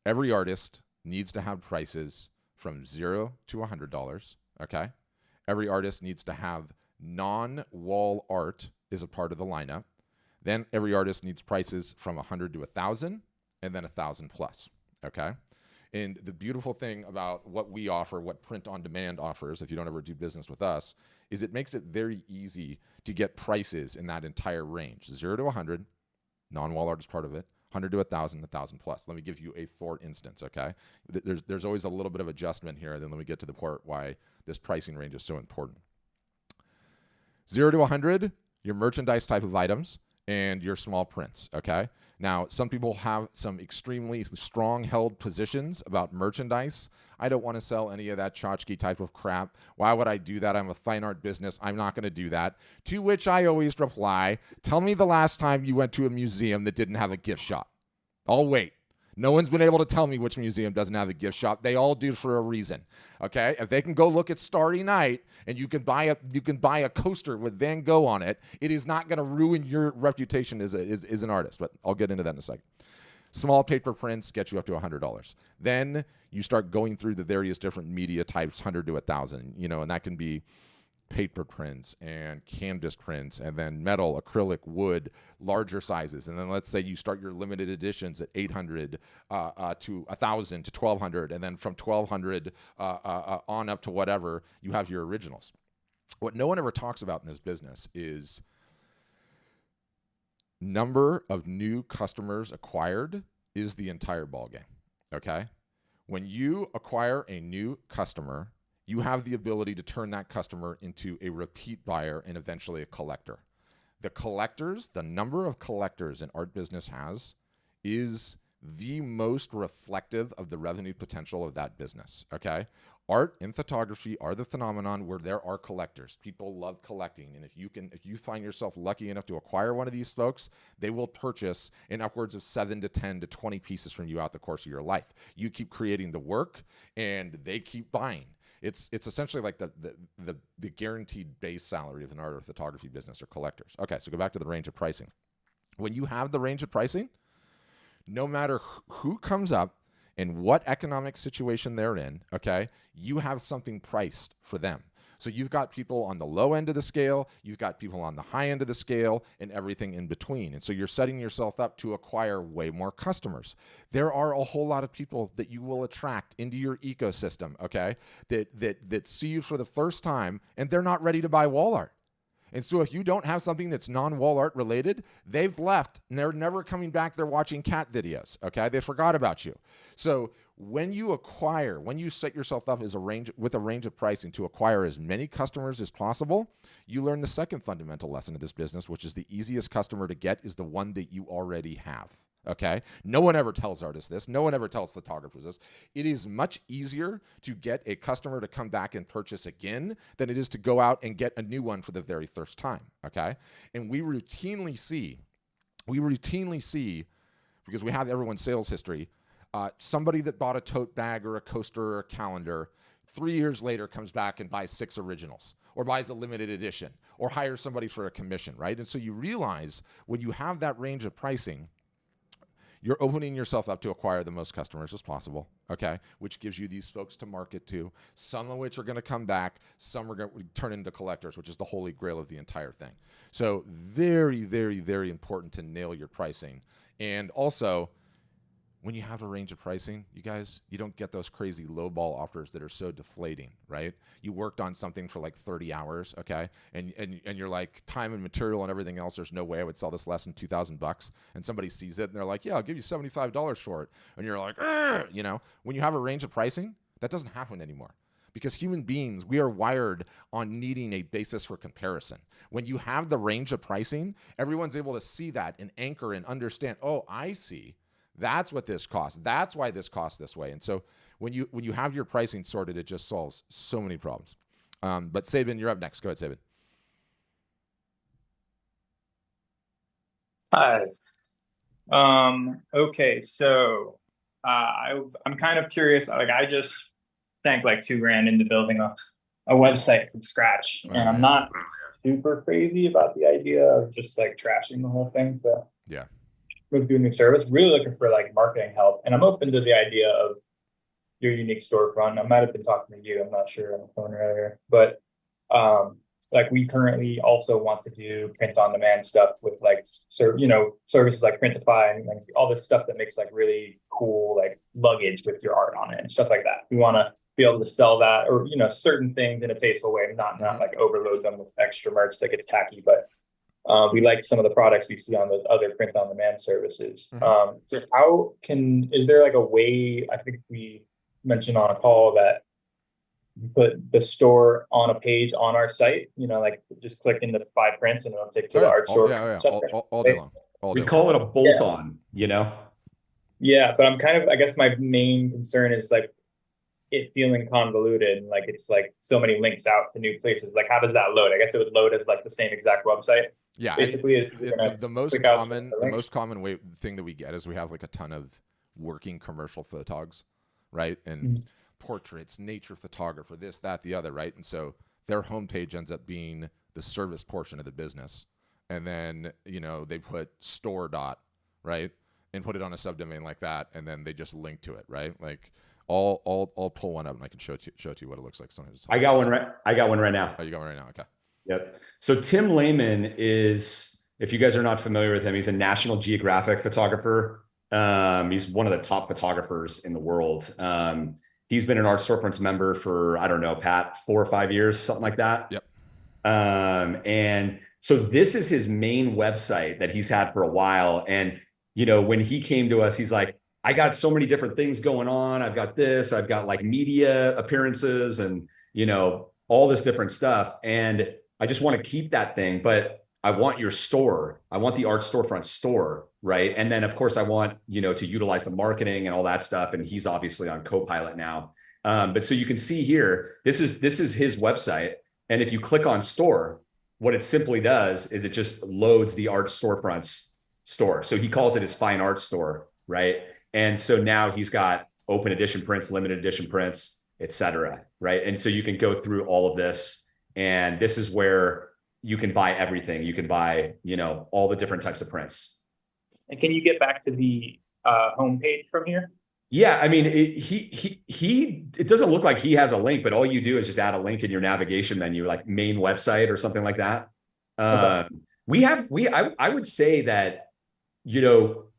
every artist needs to have prices from $0 to $100, okay? Every artist needs to have non-wall art is a part of the lineup. Then every artist needs prices from 100 to 1,000, and then 1,000 plus, okay? And the beautiful thing about what we offer, what Print on Demand offers, if you don't ever do business with us, is it makes it very easy to get prices in that entire range. 0 to 100, non-wall art is part of it, 100 to 1,000, 1,000 plus. Let me give you a for instance, okay? There's always a little bit of adjustment here, then let me get to the part why this pricing range is so important. 0 to 100, your merchandise type of items and your small prints, okay? Now, some people have some extremely strong held positions about merchandise. I don't want to sell any of that tchotchke type of crap. Why would I do that? I'm a fine art business. I'm not going to do that. To which I always reply, tell me the last time you went to a museum that didn't have a gift shop. I'll wait. No one's been able to tell me which museum doesn't have a gift shop. They all do for a reason, okay? If they can go look at Starry Night and you can buy a coaster with Van Gogh on it, it is not going to ruin your reputation as an artist. But I'll get into that in a second. Small paper prints get you up to $100. Then you start going through the various different media types, 100 to 1,000, and that can be paper prints and canvas prints, and then metal, acrylic, wood, larger sizes. And then let's say you start your limited editions at 800 to 1,000 to 1,200, and then from 1,200 on up to whatever, you have your originals. What no one ever talks about in this business is number of new customers acquired is the entire ballgame, okay? When you acquire a new customer, you have the ability to turn that customer into a repeat buyer and eventually a collector. The number of collectors an art business has is the most reflective of the revenue potential of that business, okay? Art and photography are the phenomenon where there are collectors. People love collecting, and if you find yourself lucky enough to acquire one of these folks, they will purchase in upwards of 7 to 10 to 20 pieces from you out the course of your life. You keep creating the work, and they keep buying. It's essentially like the guaranteed base salary of an art or photography business or collectors. Okay, so go back to the range of pricing. When you have the range of pricing, no matter who comes up and what economic situation they're in, okay, you have something priced for them. So you've got people on the low end of the scale, you've got people on the high end of the scale, and everything in between. And so you're setting yourself up to acquire way more customers. There are a whole lot of people that you will attract into your ecosystem, okay, that see you for the first time, and they're not ready to buy wall art. And so if you don't have something that's non-wall art related, they've left and they're never coming back. They're watching cat videos, okay? They forgot about you. So when you set yourself up with a range of pricing to acquire as many customers as possible, you learn the second fundamental lesson of this business, which is the easiest customer to get is the one that you already have. Okay? No one ever tells artists this. No one ever tells photographers this. It is much easier to get a customer to come back and purchase again than it is to go out and get a new one for the very first time. Okay? And we routinely see, because we have everyone's sales history, somebody that bought a tote bag or a coaster or a calendar 3 years later comes back and buys 6 originals or buys a limited edition or hires somebody for a commission, right? And so you realize when you have that range of pricing, you're opening yourself up to acquire the most customers as possible, okay? Which gives you these folks to market to, some of which are going to come back, some are going to turn into collectors, which is the holy grail of the entire thing. So very, very, very important to nail your pricing. And also, when you have a range of pricing, you guys, you don't get those crazy lowball offers that are so deflating, right? You worked on something for like 30 hours, okay? And you're like, time and material and everything else, there's no way I would sell this less than $2,000. And somebody sees it and they're like, yeah, I'll give you $75 for it. And you're like, when you have a range of pricing, that doesn't happen anymore. Because human beings, we are wired on needing a basis for comparison. When you have the range of pricing, everyone's able to see that and anchor and understand, oh, I see. That's what this costs. That's why this costs this way. And so when you have your pricing sorted, it just solves so many problems. But Sabin, you're up next. Go ahead, Sabin. Hi. Okay, so I'm kind of curious. Like, I just sank like $2,000 into building a website from scratch, and I'm not super crazy about the idea of just like trashing the whole thing. So yeah. With doing new service, really looking for like marketing help, and I'm open to the idea of your unique storefront. I might have been talking to you, I'm not sure, on the phone earlier, but like we currently also want to do print on demand stuff with like services like Printify and like all this stuff that makes like really cool like luggage with your art on it and stuff like that. We want to be able to sell that, or certain things in a tasteful way, not like overload them with extra merch that gets tacky, but we like some of the products we see on those other print on demand services. So is there like a way, I think we mentioned on a call that put the store on a page on our site, like just click into 5 prints and it'll take you to the art store. All day long. We call it a bolt on, Yeah, but I guess my main concern is like it feeling convoluted and like it's like so many links out to new places. Like how does that load? I guess it would load as like the same exact website. Yeah, basically the most common thing that we get is we have like a ton of working commercial photogs, right? And portraits, nature photographer, this, that, the other, right? And so their homepage ends up being the service portion of the business. And then, they put store dot, right? And put it on a subdomain like that. And then they just link to it, right? Like I'll pull one up and I can show it to you what it looks like. Sometimes I got one right now. Oh, you got one right now? Okay. Yep. So Tim Lehman is, if you guys are not familiar with him, he's a National Geographic photographer. He's one of the top photographers in the world. He's been an Art Storefronts member for, I don't know, Pat, 4 or 5 years, something like that. Yep. And so this is his main website that he's had for a while. And, when he came to us, he's like, I got so many different things going on. I've got this, I've got like media appearances and, all this different stuff. And I just want to keep that thing, but I want your store. I want the Art Storefront store, right? And then of course I want, to utilize the marketing and all that stuff. And he's obviously on Copilot now. But so you can see here, this is his website. And if you click on store, what it simply does is it just loads the Art Storefronts store. So he calls it his fine art store, right? And so now he's got open edition prints, limited edition prints, et cetera, right? And so you can go through all of this, and this is where you can buy everything. You can buy, all the different types of prints. And can you get back to the homepage from here? Yeah, I mean, it doesn't look like he has a link, but all you do is just add a link in your navigation menu, like main website or something like that. Okay. I would say that,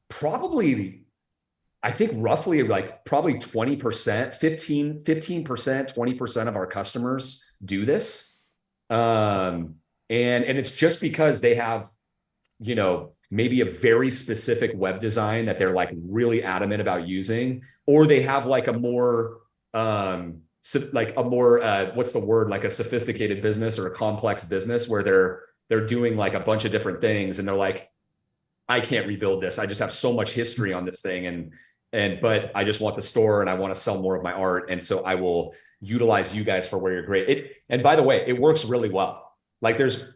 probably, I think roughly like probably 20%, 15%, 20% of our customers do this. And it's just because they have, maybe a very specific web design that they're like really adamant about using, or they have like a more, what's the word? Like a sophisticated business or a complex business where they're doing like a bunch of different things. And they're like, I can't rebuild this. I just have so much history on this thing. But I just want the store and I want to sell more of my art. And so I will utilize you guys for where you're great. And by the way, it works really well. Like there's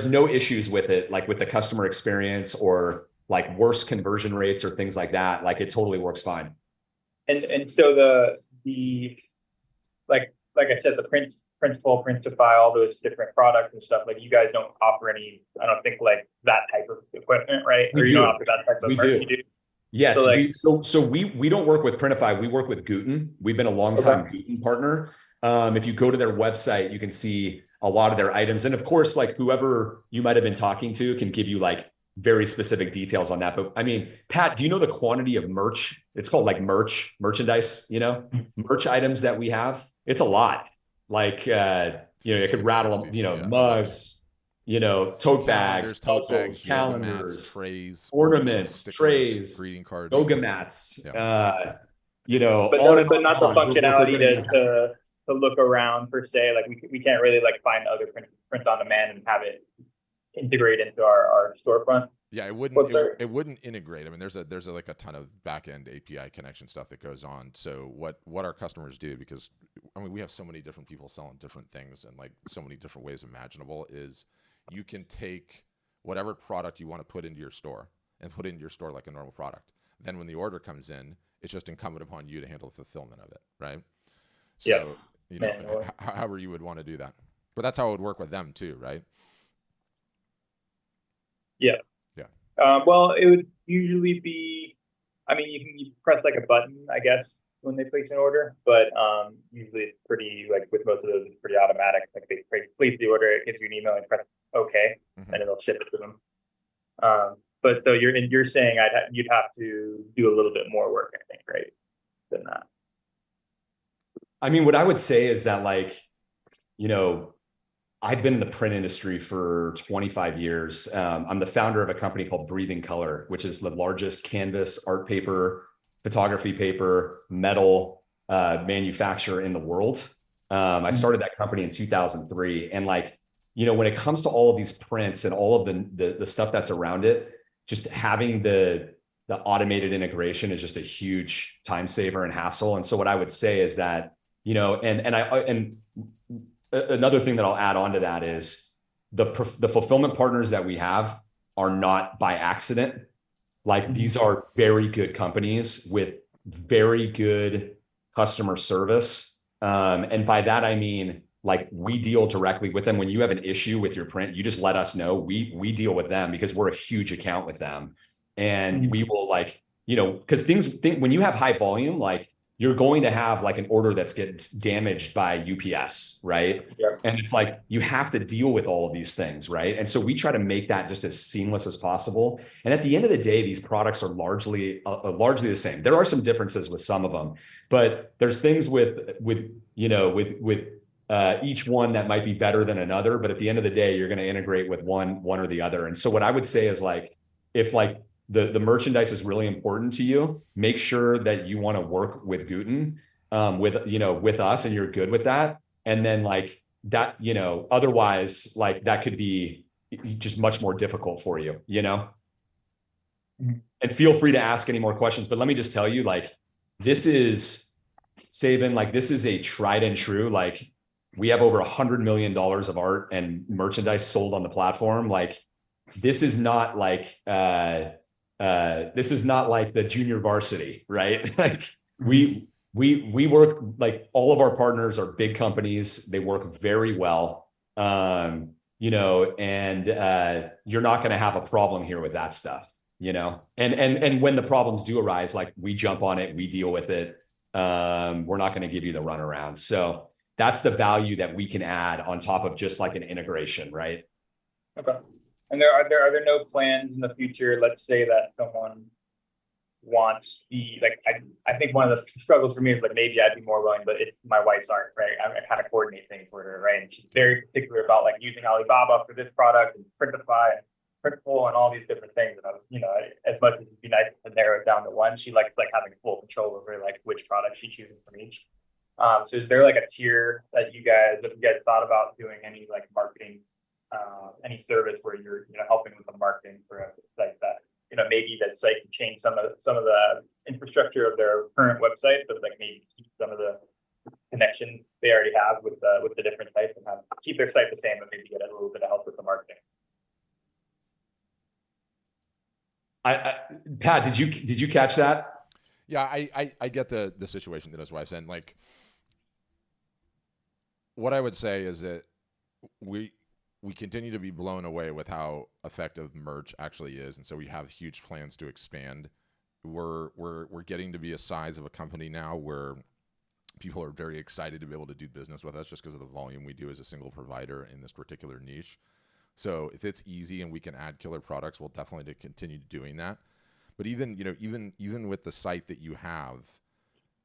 no issues with it, like with the customer experience or like worse conversion rates or things like that. Like it totally works fine. And so the like I said, the Printful, Printify, all those different products and stuff, like you guys don't offer any, I don't think like that type of equipment, right? Or you don't offer that type of merch, you do? Yes. So we don't work with Printify. We work with Guten. We've been a long time Guten partner. If you go to their website, you can see a lot of their items. And of course, like whoever you might've been talking to can give you like very specific details on that. But I mean, Pat, do you know the quantity of merch? It's called like merchandise, merch items that we have. It's a lot. Like, it could rattle, mugs, tote bags, puzzles, calendars, trays, ornaments, stickers, trays, greeting cards, yoga mats, but not the functionality to look around per se. Like we can't really like find other print on demand and have it integrate into our storefront. Yeah, it wouldn't integrate. I mean, there's like a ton of back-end API connection stuff that goes on. So what our customers do, because I mean we have so many different people selling different things and like so many different ways imaginable, is you can take whatever product you want to put into your store and put it into your store like a normal product. Then when the order comes in, it's just incumbent upon you to handle the fulfillment of it, right? So, however you would want to do that. But that's how it would work with them too, right? Yeah. Well, it would usually be, I mean, you press like a button, I guess, when they place an order, but usually it's pretty, like with most of those, it's pretty automatic. Like they place the order, it gives you an email and press OK, and it'll ship it to them. But so you're saying you'd have to do a little bit more work, I think, right? Than that. I mean, what I would say is that, like, you know, I've been in the print industry for 25 years. I'm the founder of a company called Breathing Color, which is the largest canvas, art paper, photography paper, metal manufacturer in the world. I started that company in 2003. And like, you know, when it comes to all of these prints and all of the stuff that's around it, just having the automated integration is just a huge time saver and hassle. And so what I would say is that, you know, and another thing that I'll add on to that is the fulfillment partners that we have are not by accident. Like, these are very good companies with very good customer service. And by that, I mean, like, we deal directly with them. When you have an issue with your print, you just let us know. We deal with them because we're a huge account with them. And we will, like, you know, because when you have high volume, like, you're going to have like an order that's gets damaged by UPS, right? Yep. And it's like, you have to deal with all of these things, right? And so we try to make that just as seamless as possible. And at the end of the day, these products are largely the same. There are some differences with some of them, but there's things with each one that might be better than another. But at the end of the day, you're going to integrate with one or the other. And so what I would say is, like, if like the merchandise is really important to you, make sure that you want to work with Guten, with us, and you're good with that. And then, like, that, you know, otherwise, like, that could be just much more difficult for you, you know? And feel free to ask any more questions, but let me just tell you, like, this is Saban, like, this is a tried and true, like, we have over $100 million of art and merchandise sold on the platform. Like, this is not like, the junior varsity, right? Like, we work, like, all of our partners are big companies. They work very well, you know, and you're not going to have a problem here with that stuff, you know? And when the problems do arise, like, we jump on it, we deal with it. We're not going to give you the runaround. So that's the value that we can add on top of just like an integration, right? Okay. And are there no plans in the future? Let's say that someone wants I think one of the struggles for me is, like, maybe I'd be more willing, but it's my wife's art, right? I kind of coordinate things for her, right? And she's very particular about, like, using Alibaba for this product and Printify and Printful and all these different things. And you know, as much as it'd be nice to narrow it down to one, she likes, like, having full control over, like, which product she chooses from each. So is there like a tier that have you guys thought about doing any, like, marketing, any service where you're, you know, helping with the marketing for a site that, you know, maybe that site can change some of the infrastructure of their current website, but, like, maybe keep some of the connections they already have with the different sites and keep their site the same, but maybe get a little bit of help with the marketing. Pat, did you catch that? Yeah, I get the situation that his wife's in. Like, what I would say is that we continue to be blown away with how effective merch actually is, and so we have huge plans to expand. We're getting to be a size of a company now where people are very excited to be able to do business with us just because of the volume we do as a single provider in this particular niche. So if it's easy and we can add killer products, we'll definitely continue doing that. But even with the site that you have,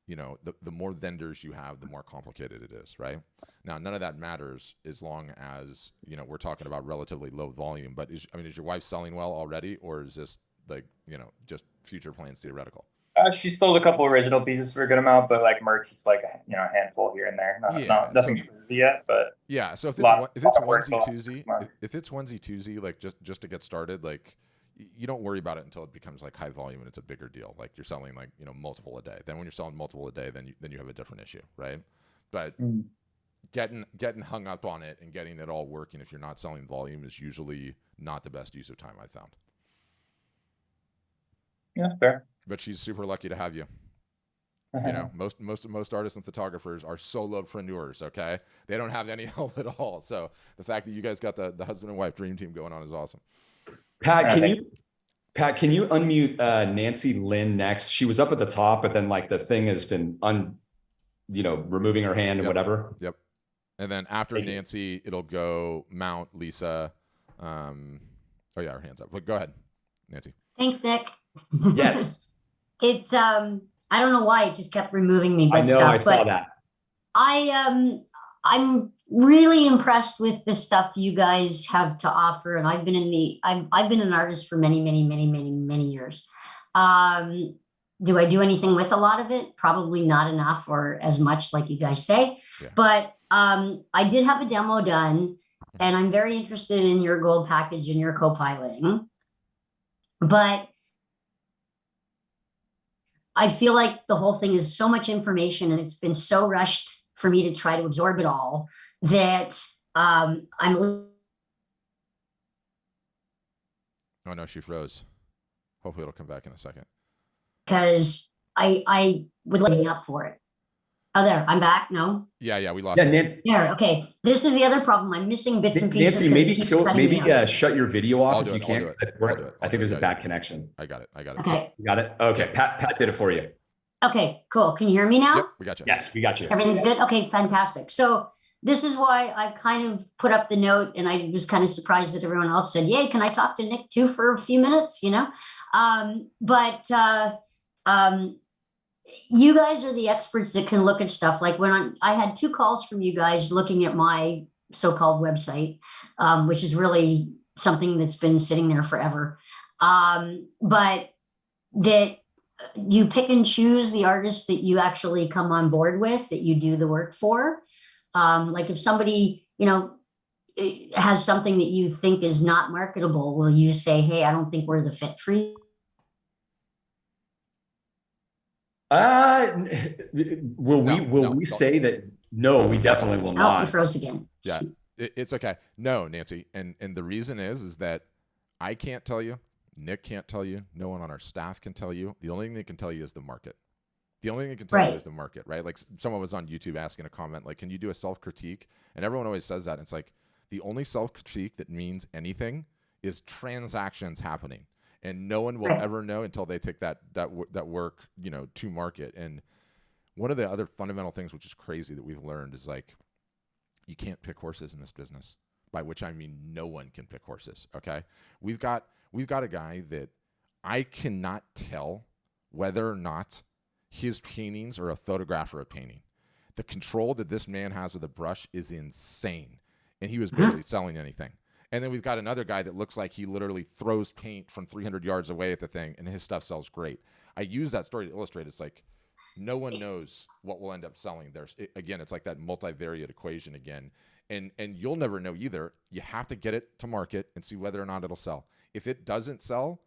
you know, the more vendors you have, the more complicated it is, right? Now, none of that matters as long as, you know, we're talking about relatively low volume. But is your wife selling well already, or is this, like, you know, just future plans theoretical? She sold a couple original pieces for a good amount, but, like, merch, it's like a, you know, a handful here and there. Nothing crazy yet, but yeah. So if it's onesie twosie, like, just to get started, like, you don't worry about it until it becomes, like, high volume and it's a bigger deal. Like, you're selling, like, you know, multiple a day. Then when you're selling multiple a day, then you have a different issue, right? But getting hung up on it and getting it all working if you're not selling volume is usually not the best use of time, I found. Yeah, fair. But she's super lucky to have you. You know, most artists and photographers are solopreneurs, okay? They don't have any help at all. So the fact that you guys got the husband and wife dream team going on is awesome. Pat, Pat, can you unmute Nancy Lynn next? She was up at the top, but then like the thing has been removing her hand and whatever. Yep. And then after Nancy, it'll go Mount, Lisa. Oh yeah, her hand's up. But go ahead, Nancy. Thanks, Nick. Yes. It's I don't know why it just kept removing me. I know, I saw that. I'm really impressed with the stuff you guys have to offer, and I've been an artist for many years. Do I do anything with a lot of it? Probably not enough or as much like you guys say, but I did have a demo done, and I'm very interested in your gold package and your co-piloting, but I feel like the whole thing is so much information and it's been so rushed for me to try to absorb it all that I'm. Oh no, she froze. Hopefully it'll come back in a second. Because I would like up for it. Oh, there, I'm back. No. Yeah, we lost. Yeah, Nancy. There, okay. This is the other problem. I'm missing bits and pieces. Nancy, maybe shut your video off if you can. I think there's a bad connection. I got it. Okay. You got it? Okay, Pat did it for you. Okay, cool. Can you hear me now? Yep, we got you. Yes, we got you. Everything's good? Okay, fantastic. So this is why I kind of put up the note, and I was kind of surprised that everyone else said, yay, can I talk to Nick too for a few minutes, you guys are the experts that can look at stuff. Like when I had 2 calls from you guys looking at my so-called website, which is really something that's been sitting there forever. But that you pick and choose the artists that you actually come on board with, that you do the work for. Like if somebody, has something that you think is not marketable, will you say, hey, I don't think we're the fit for you? Will we say that? No, we definitely will not. Oh, you froze again. Yeah, it's okay. No, Nancy. And the reason is that I can't tell you. Nick can't tell you. No one on our staff can tell you. The only thing they can tell you is the market. The only thing they can tell you is the market, right? Like someone was on YouTube asking a comment, like, can you do a self-critique? And everyone always says that. And it's like, the only self-critique that means anything is transactions happening. And no one will ever know until they take that work, to market. And one of the other fundamental things, which is crazy, that we've learned is like, you can't pick horses in this business, by which I mean no one can pick horses, okay? We've got a guy that I cannot tell whether or not his paintings are a photograph or a painting. The control that this man has with a brush is insane. And he was barely selling anything. And then we've got another guy that looks like he literally throws paint from 300 yards away at the thing, and his stuff sells great. I use that story to illustrate. It's like no one knows what will end up selling. It's like that multivariate equation again. And you'll never know either. You have to get it to market and see whether or not it'll sell. If it doesn't sell,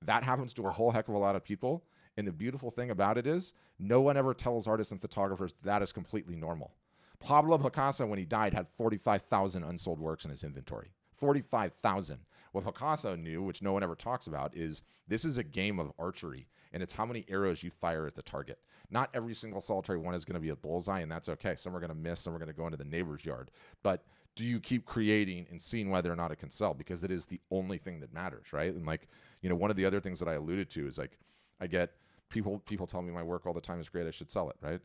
that happens to a whole heck of a lot of people. And the beautiful thing about it is no one ever tells artists and photographers that is completely normal. Pablo Picasso, when he died, had 45,000 unsold works in his inventory. 45,000. What Picasso knew, which no one ever talks about, is this is a game of archery, and it's how many arrows you fire at the target. Not every single solitary one is going to be a bullseye, and that's okay. Some are going to miss, some are going to go into the neighbor's yard. But do you keep creating and seeing whether or not it can sell? Because it is the only thing that matters, right? And like, one of the other things that I alluded to is like, I get people tell me my work all the time is great, I should sell it, right?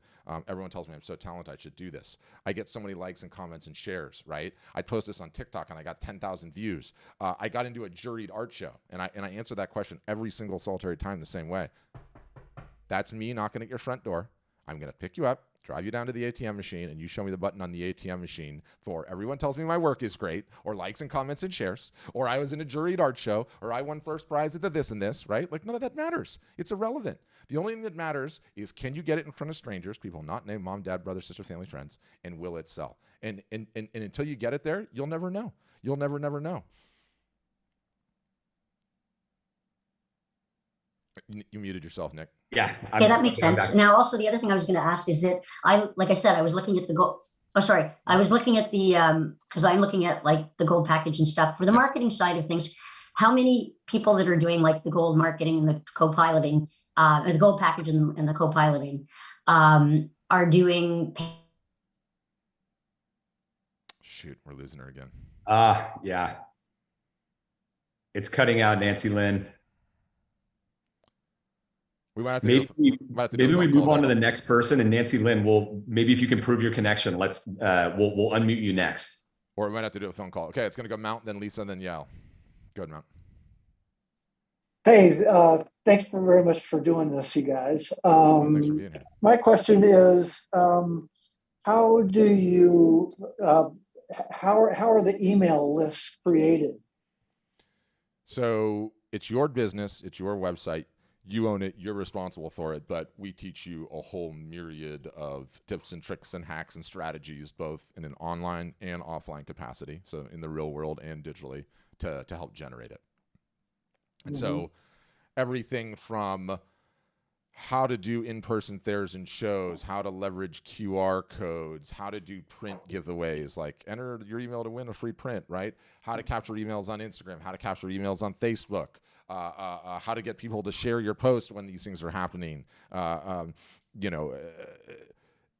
Everyone tells me I'm so talented, I should do this. I get so many likes and comments and shares, right? I post this on TikTok and I got 10,000 views. I got into a juried art show, and I answer that question every single solitary time the same way. That's me knocking at your front door. I'm going to pick you up, drive you down to the ATM machine, and you show me the button on the ATM machine for everyone tells me my work is great, or likes and comments and shares, or I was in a juried art show, or I won first prize at the this and this, right? Like, none of that matters. It's irrelevant. The only thing that matters is, can you get it in front of strangers, people not named mom, dad, brother, sister, family, friends, and will it sell? And until you get it there, you'll never know. You'll never know. You muted yourself, Nick. Yeah, that makes sense. Now, also the other thing I was going to ask is that like I said, I was looking at the gold. Oh, sorry. I was looking at the because I'm looking at like the gold package and stuff for the marketing side of things. How many people that are doing like the gold marketing and the co-piloting, the gold package and the co-piloting, are doing? Shoot, we're losing her again. Yeah. It's cutting out, Nancy Lynn. We might have to Maybe do, might have to do a maybe we phone move call on to there. the next person, and Nancy Lynn will, maybe if you can prove your connection, let's we'll unmute you next. Or we might have to do a phone call. Okay, it's gonna go Mount, then Lisa, then Yao. Go ahead, Mount. Hey, thanks very much for doing this, you guys. Thanks for being here. My question is, how do you, how are the email lists created? So it's your business, it's your website. You own it, you're responsible for it, but we teach you a whole myriad of tips and tricks and hacks and strategies, both in an online and offline capacity, so in the real world and digitally, to help generate it. And so everything from how to do in-person fairs and shows, how to leverage QR codes, how to do print giveaways, like enter your email to win a free print, right? How to capture emails on Instagram, how to capture emails on Facebook, how to get people to share your post when these things are happening.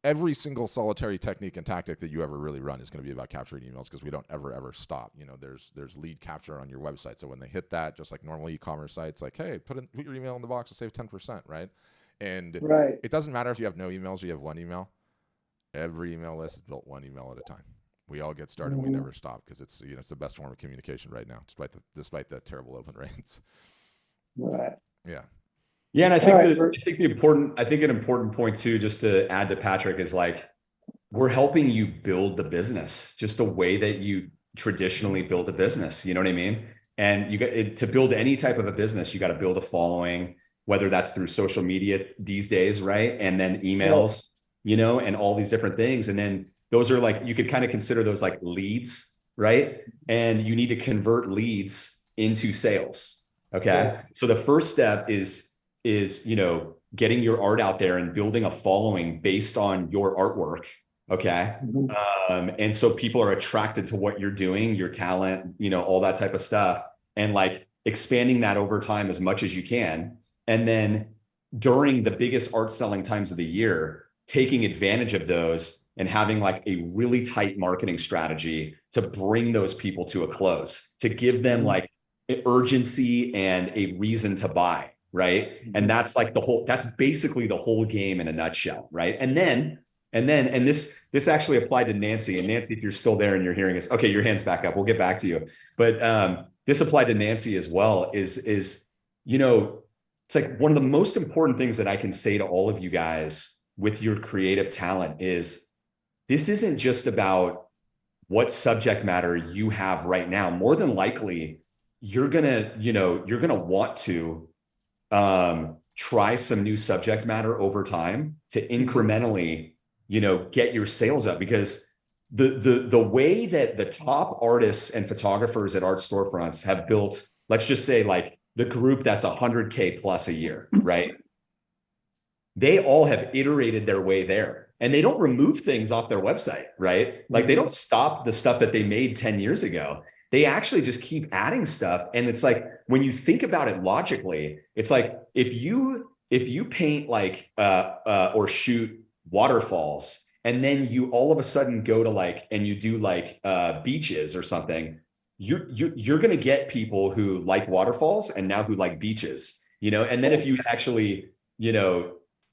Every single solitary technique and tactic that you ever really run is going to be about capturing emails, because we don't ever stop. There's lead capture on your website. So when they hit that, just like normal e-commerce sites, like, hey, put your email in the box to save 10%, right? And it doesn't matter if you have no emails or you have one email. Every email list is built one email at a time. We all get started. We never stop, because it's the best form of communication right now, despite the terrible open rates. Right. Yeah. Yeah, and I think an important point too, just to add to Patrick, is like, we're helping you build the business just the way that you traditionally build a business. You know what I mean? And you got to build any type of a business, you got to build a following, whether that's through social media these days, right? And then emails, and all these different things. And then those are like, you could kind of consider those like leads, right? And you need to convert leads into sales. Okay. Yeah. So the first step is getting your art out there and building a following based on your artwork. Okay. And so people are attracted to what you're doing, your talent, all that type of stuff, and like expanding that over time as much as you can. And then during the biggest art selling times of the year, taking advantage of those and having like a really tight marketing strategy to bring those people to a close, to give them like urgency and a reason to buy. Right. And that's like that's basically the whole game in a nutshell. Right. And this actually applied to Nancy. And Nancy, if you're still there and you're hearing us, okay, your hand's back up. We'll get back to you. But this applied to Nancy as well, is it's like one of the most important things that I can say to all of you guys with your creative talent is, this isn't just about what subject matter you have right now. More than likely, you're gonna want to try some new subject matter over time to incrementally, get your sales up, because the way that the top artists and photographers at art storefronts have built, let's just say like the group that's 100K plus a year, right? They all have iterated their way there, and they don't remove things off their website, right? Like they don't stop the stuff that they made 10 years ago. They actually just keep adding stuff. And it's like, when you think about it logically, it's like, if you paint like, or shoot waterfalls, and then you all of a sudden go to like, and you do like, beaches or something, you're going to get people who like waterfalls and now who like beaches, and then if you actually,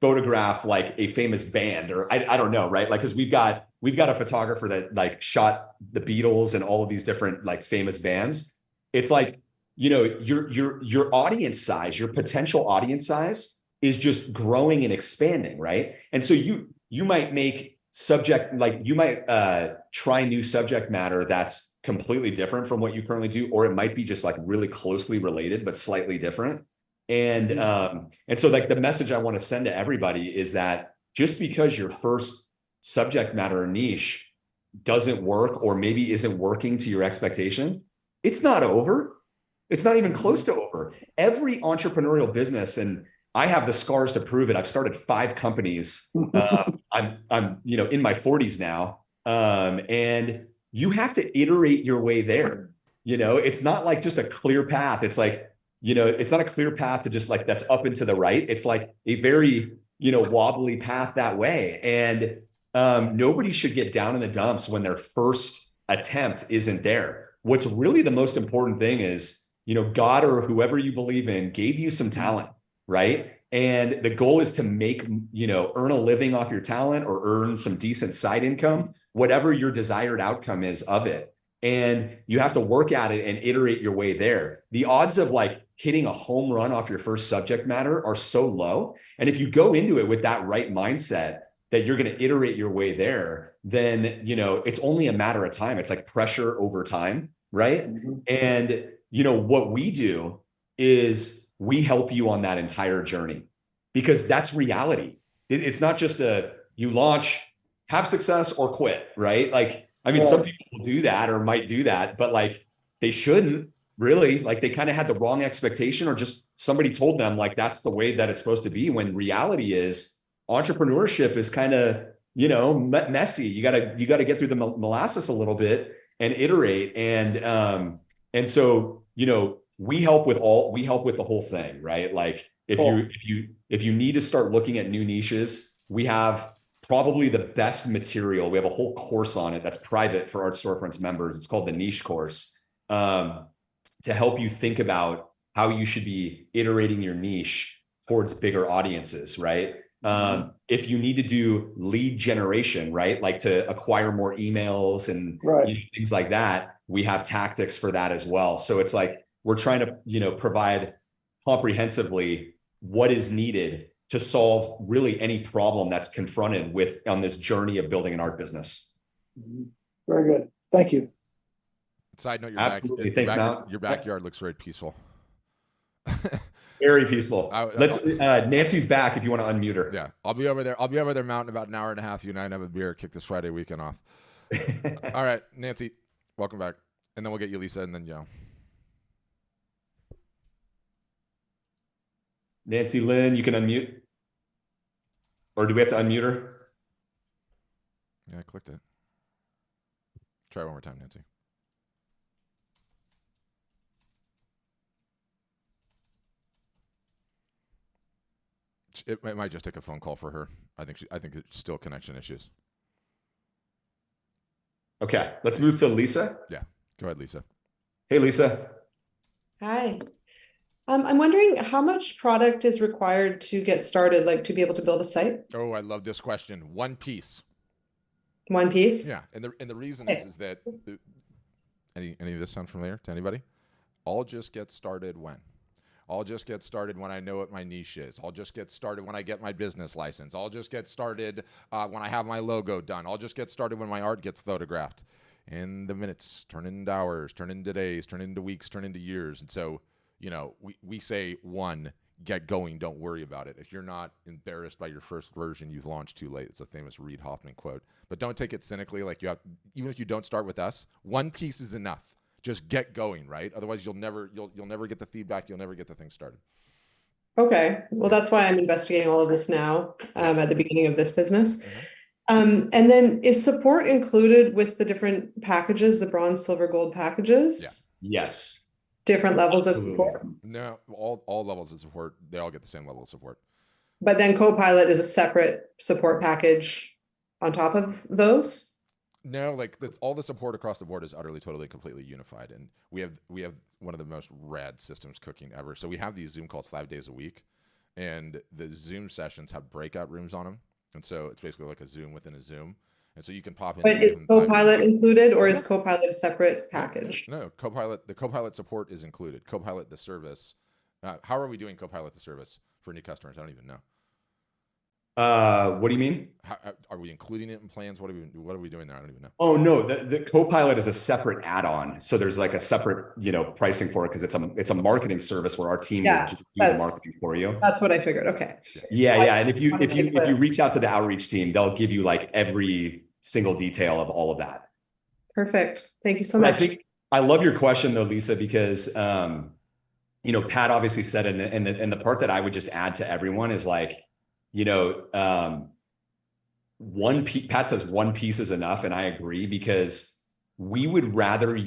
photograph like a famous band, or I don't know, right? Like, cause we've got a photographer that like shot the Beatles and all of these different like famous bands. It's like, your audience size, your potential audience size is just growing and expanding. Right. And so you might make you might try new subject matter that's completely different from what you currently do, or it might be just like really closely related, but slightly different. And so like the message I want to send to everybody is that just because your first subject matter niche doesn't work, or maybe isn't working to your expectation, it's not over. It's not even close to over. Every entrepreneurial business, and I have the scars to prove it. I've started 5 companies. I'm in my 40s now. And you have to iterate your way there. It's not like just a clear path. It's like, it's not a clear path to just like, that's up and to the right. It's like a very, wobbly path that way. And nobody should get down in the dumps when their first attempt isn't there. What's really the most important thing is, God or whoever you believe in gave you some talent, right? And the goal is to make, earn a living off your talent or earn some decent side income, whatever your desired outcome is of it. And you have to work at it and iterate your way there. The odds of like hitting a home run off your first subject matter are so low. And if you go into it with that right mindset that you're going to iterate your way there, then, it's only a matter of time. It's like pressure over time, right? Mm-hmm. And, what we do is we help you on that entire journey, because that's reality. It's not just you launch, have success or quit, right? Like, I mean, some people will do that or might do that, but like they shouldn't really. Like they kind of had the wrong expectation, or just somebody told them like that's the way that it's supposed to be, when reality is entrepreneurship is kind of, messy. You gotta get through the molasses a little bit and iterate. And so, we help with the whole thing, right? Like if you need to start looking at new niches, we have probably the best material. We have a whole course on it that's private for Art Storefronts members. It's called the Niche Course, to help you think about how you should be iterating your niche towards bigger audiences, right? If you need to do lead generation, right? Like to acquire more emails and things like that, we have tactics for that as well. So it's like, we're trying to, provide comprehensively what is needed to solve really any problem that's confronted on this journey of building an art business. Very good. Thank you. Side note, Absolutely. Thanks, Mount. Your backyard looks very peaceful. Very peaceful. Nancy's back if you want to unmute her. Yeah, I'll be over there, Mount, in about an hour and a half. You and I have a beer, kick this Friday weekend off. All right, Nancy, welcome back. And then we'll get you, Lisa, and then Joe. Nancy Lynn, you can unmute. Or do we have to unmute her? Yeah, I clicked it. Try one more time, Nancy. It might just take a phone call for her. I think it's still connection issues. Okay, let's move to Lisa. Yeah, go ahead, Lisa. Hey, Lisa. Hi. I'm wondering how much product is required to get started, like to be able to build a site? Oh, I love this question. One piece. One piece? Yeah, and the reason is that any of this sound familiar to anybody? I'll just get started when. I'll just get started when I know what my niche is. I'll just get started when I get my business license. I'll just get started when I have my logo done. I'll just get started when my art gets photographed. And the minutes turn into hours, turn into days, turn into weeks, turn into years. And so, we say one, get going, don't worry about it. If you're not embarrassed by your first version, you've launched too late. It's a famous Reid Hoffman quote. But don't take it cynically. Like even if you don't start with us, one piece is enough. Just get going, right? Otherwise, you'll never get the feedback. You'll never get the thing started. Okay. Well, that's why I'm investigating all of this now at the beginning of this business. Mm-hmm. And then is support included with the different packages, the bronze, silver, gold packages? Yeah. Yes. Different levels Absolutely. Of support? No, all levels of support, they all get the same level of support. But then Copilot is a separate support package on top of those? No, like all the support across the board is utterly, totally, completely unified, and we have one of the most rad systems cooking ever. So we have these Zoom calls 5 days a week, and the Zoom sessions have breakout rooms on them, and so it's basically like a Zoom within a Zoom, and so you can pop in. But is Copilot included, or is Copilot a separate package? No, the Copilot support is included. Copilot the service. How are we doing Copilot the service for new customers? I don't even know. What do you mean? How, are we including it in plans? What are we doing there? I don't even know. Oh no, the Copilot is a separate add-on. So there's like a separate, pricing for it because it's a marketing service where our team will just do the marketing for you. That's what I figured. Okay. Yeah. And if you reach out to the outreach team, they'll give you like every single detail of all of that. Perfect. Thank you so much. I love your question though, Lisa, because Pat obviously said it, and the part that I would just add to everyone is like, Pat says one piece is enough. And I agree, because we would rather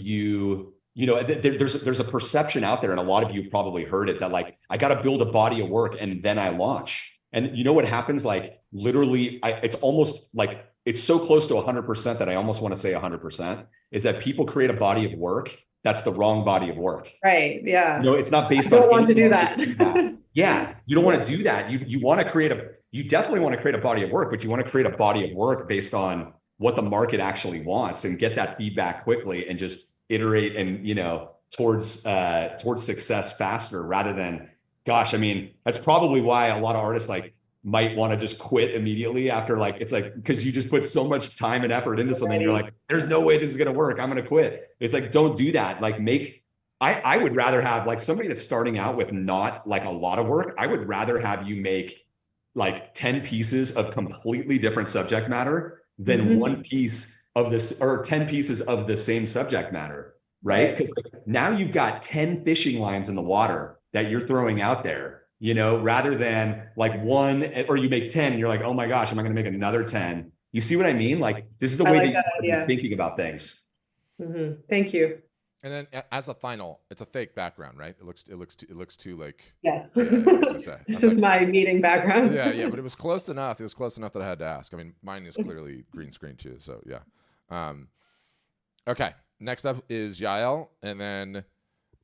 there's a perception out there, and a lot of you probably heard it, that like, I got to build a body of work and then I launch. And you know what happens? Like literally, it's almost like, it's so close to 100% that I almost want to say 100%, is that people create a body of work that's the wrong body of work. Right. Yeah. No, it's not based I on. don't want to do market that. feedback. Yeah, you don't want to do that. You want to create you definitely want to create a body of work, but you want to create a body of work based on what the market actually wants and get that feedback quickly and just iterate and, towards success faster rather than, gosh, I mean, that's probably why a lot of artists might want to just quit immediately after because you just put so much time and effort into something. You're like, there's no way this is going to work. I'm going to quit. It's like, don't do that. I would rather have somebody that's starting out with not a lot of work. I would rather have you make 10 pieces of completely different subject matter than one piece of this, or 10 pieces of the same subject matter, right? Because now you've got 10 fishing lines in the water that you're throwing out there, rather than one, or you make 10 and you're like, oh my gosh, am I going to make another 10? You see what I mean? This is the way that you're thinking about things. Thank you. And then as a final, it's a fake background, right? It looks too Yes. Yeah, This is my meeting background. Yeah, but it was close enough. It was close enough that I had to ask. I mean, mine is clearly green screen too. So yeah. Okay. Next up is Yael, and then do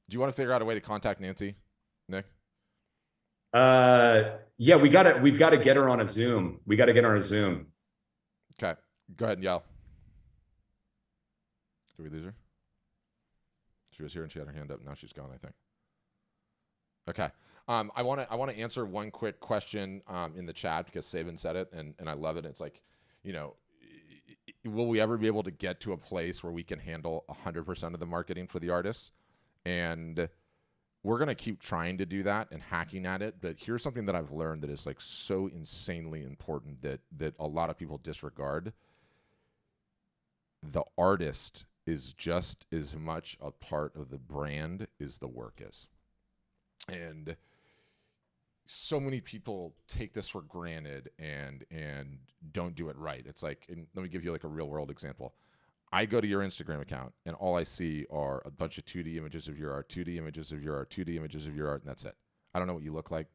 you want to figure out a way to contact Nancy, Nick? Yeah, we've got to get her on a Zoom. We got to get her on a Zoom. Okay. Go ahead, Yael. Did we lose her? She was here and she had her hand up. Now she's gone, I think. Okay. I want to answer one quick question in the chat because Sabin said it and I love it. It's will we ever be able to get to a place where we can handle 100% of the marketing for the artists? And we're going to keep trying to do that and hacking at it. But here's something that I've learned that is so insanely important that a lot of people disregard. The artist is just as much a part of the brand as the work is. And so many people take this for granted and don't do it right. It's and let me give you a real world example. I go to your Instagram account and all I see are a bunch of 2D images of your art, 2D images of your art, 2D images of your art, and that's it. I don't know what you look like.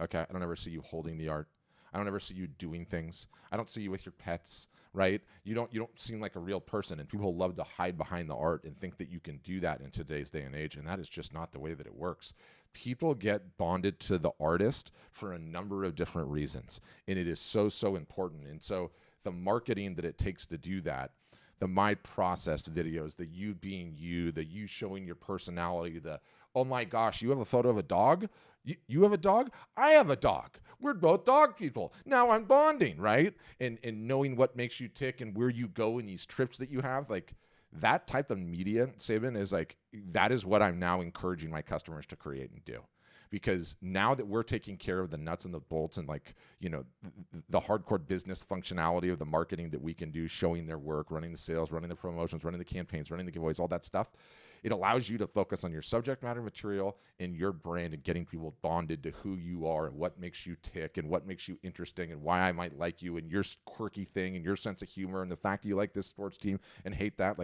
Okay. I don't ever see you holding the art. I don't ever see you doing things. I don't see you with your pets, right? You don't seem like a real person, and people love to hide behind the art and think that you can do that in today's day and age, and that is just not the way that it works. People get bonded to the artist for a number of different reasons, and it is so important. And so the marketing that it takes to do that, the my processed videos, the you being you, the you showing your personality, the, oh my gosh, you have a photo of a dog? You have a dog? I have a dog. We're both dog people. Now I'm bonding, right? And knowing what makes you tick and where you go in these trips that you have, that type of media, Sabin, is that is what I'm now encouraging my customers to create and do. Because now that we're taking care of the nuts and the bolts and the hardcore business functionality of the marketing that we can do, showing their work, running the sales, running the promotions, running the campaigns, running the giveaways, all that stuff, it allows you to focus on your subject matter material and your brand and getting people bonded to who you are and what makes you tick and what makes you interesting and why I might like you and your quirky thing and your sense of humor and the fact that you like this sports team and hate that.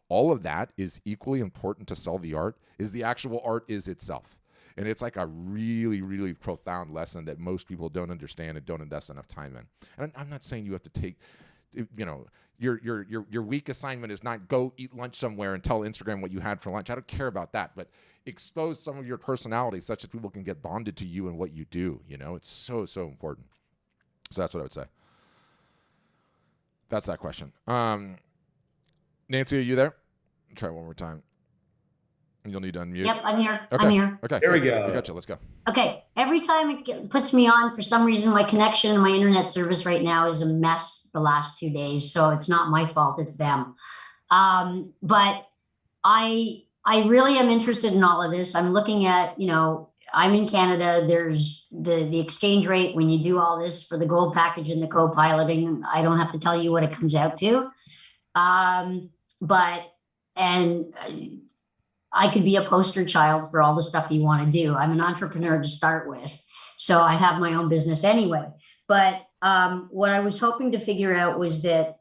All of that is equally important to sell the art as the actual art is itself. And it's a really, really profound lesson that most people don't understand and don't invest enough time in. And I'm not saying you have to take, your week assignment is not go eat lunch somewhere and tell Instagram what you had for lunch. I don't care about that, but expose some of your personality such that people can get bonded to you and what you do. It's so important. So that's what I would say. That's that question. Nancy, are you there? Try it one more time. You'll need to unmute. Yep, I'm here. Okay. I'm here. Okay. There we go. We got you. Let's go. Okay. Every time it puts me on, for some reason, my connection and my internet service right now is a mess the last 2 days. So it's not my fault. It's them. But I really am interested in all of this. I'm looking at, I'm in Canada. There's the exchange rate when you do all this for the gold package and the co-piloting. I don't have to tell you what it comes out to. I could be a poster child for all the stuff you want to do. I'm an entrepreneur to start with, so I have my own business anyway. But what I was hoping to figure out was that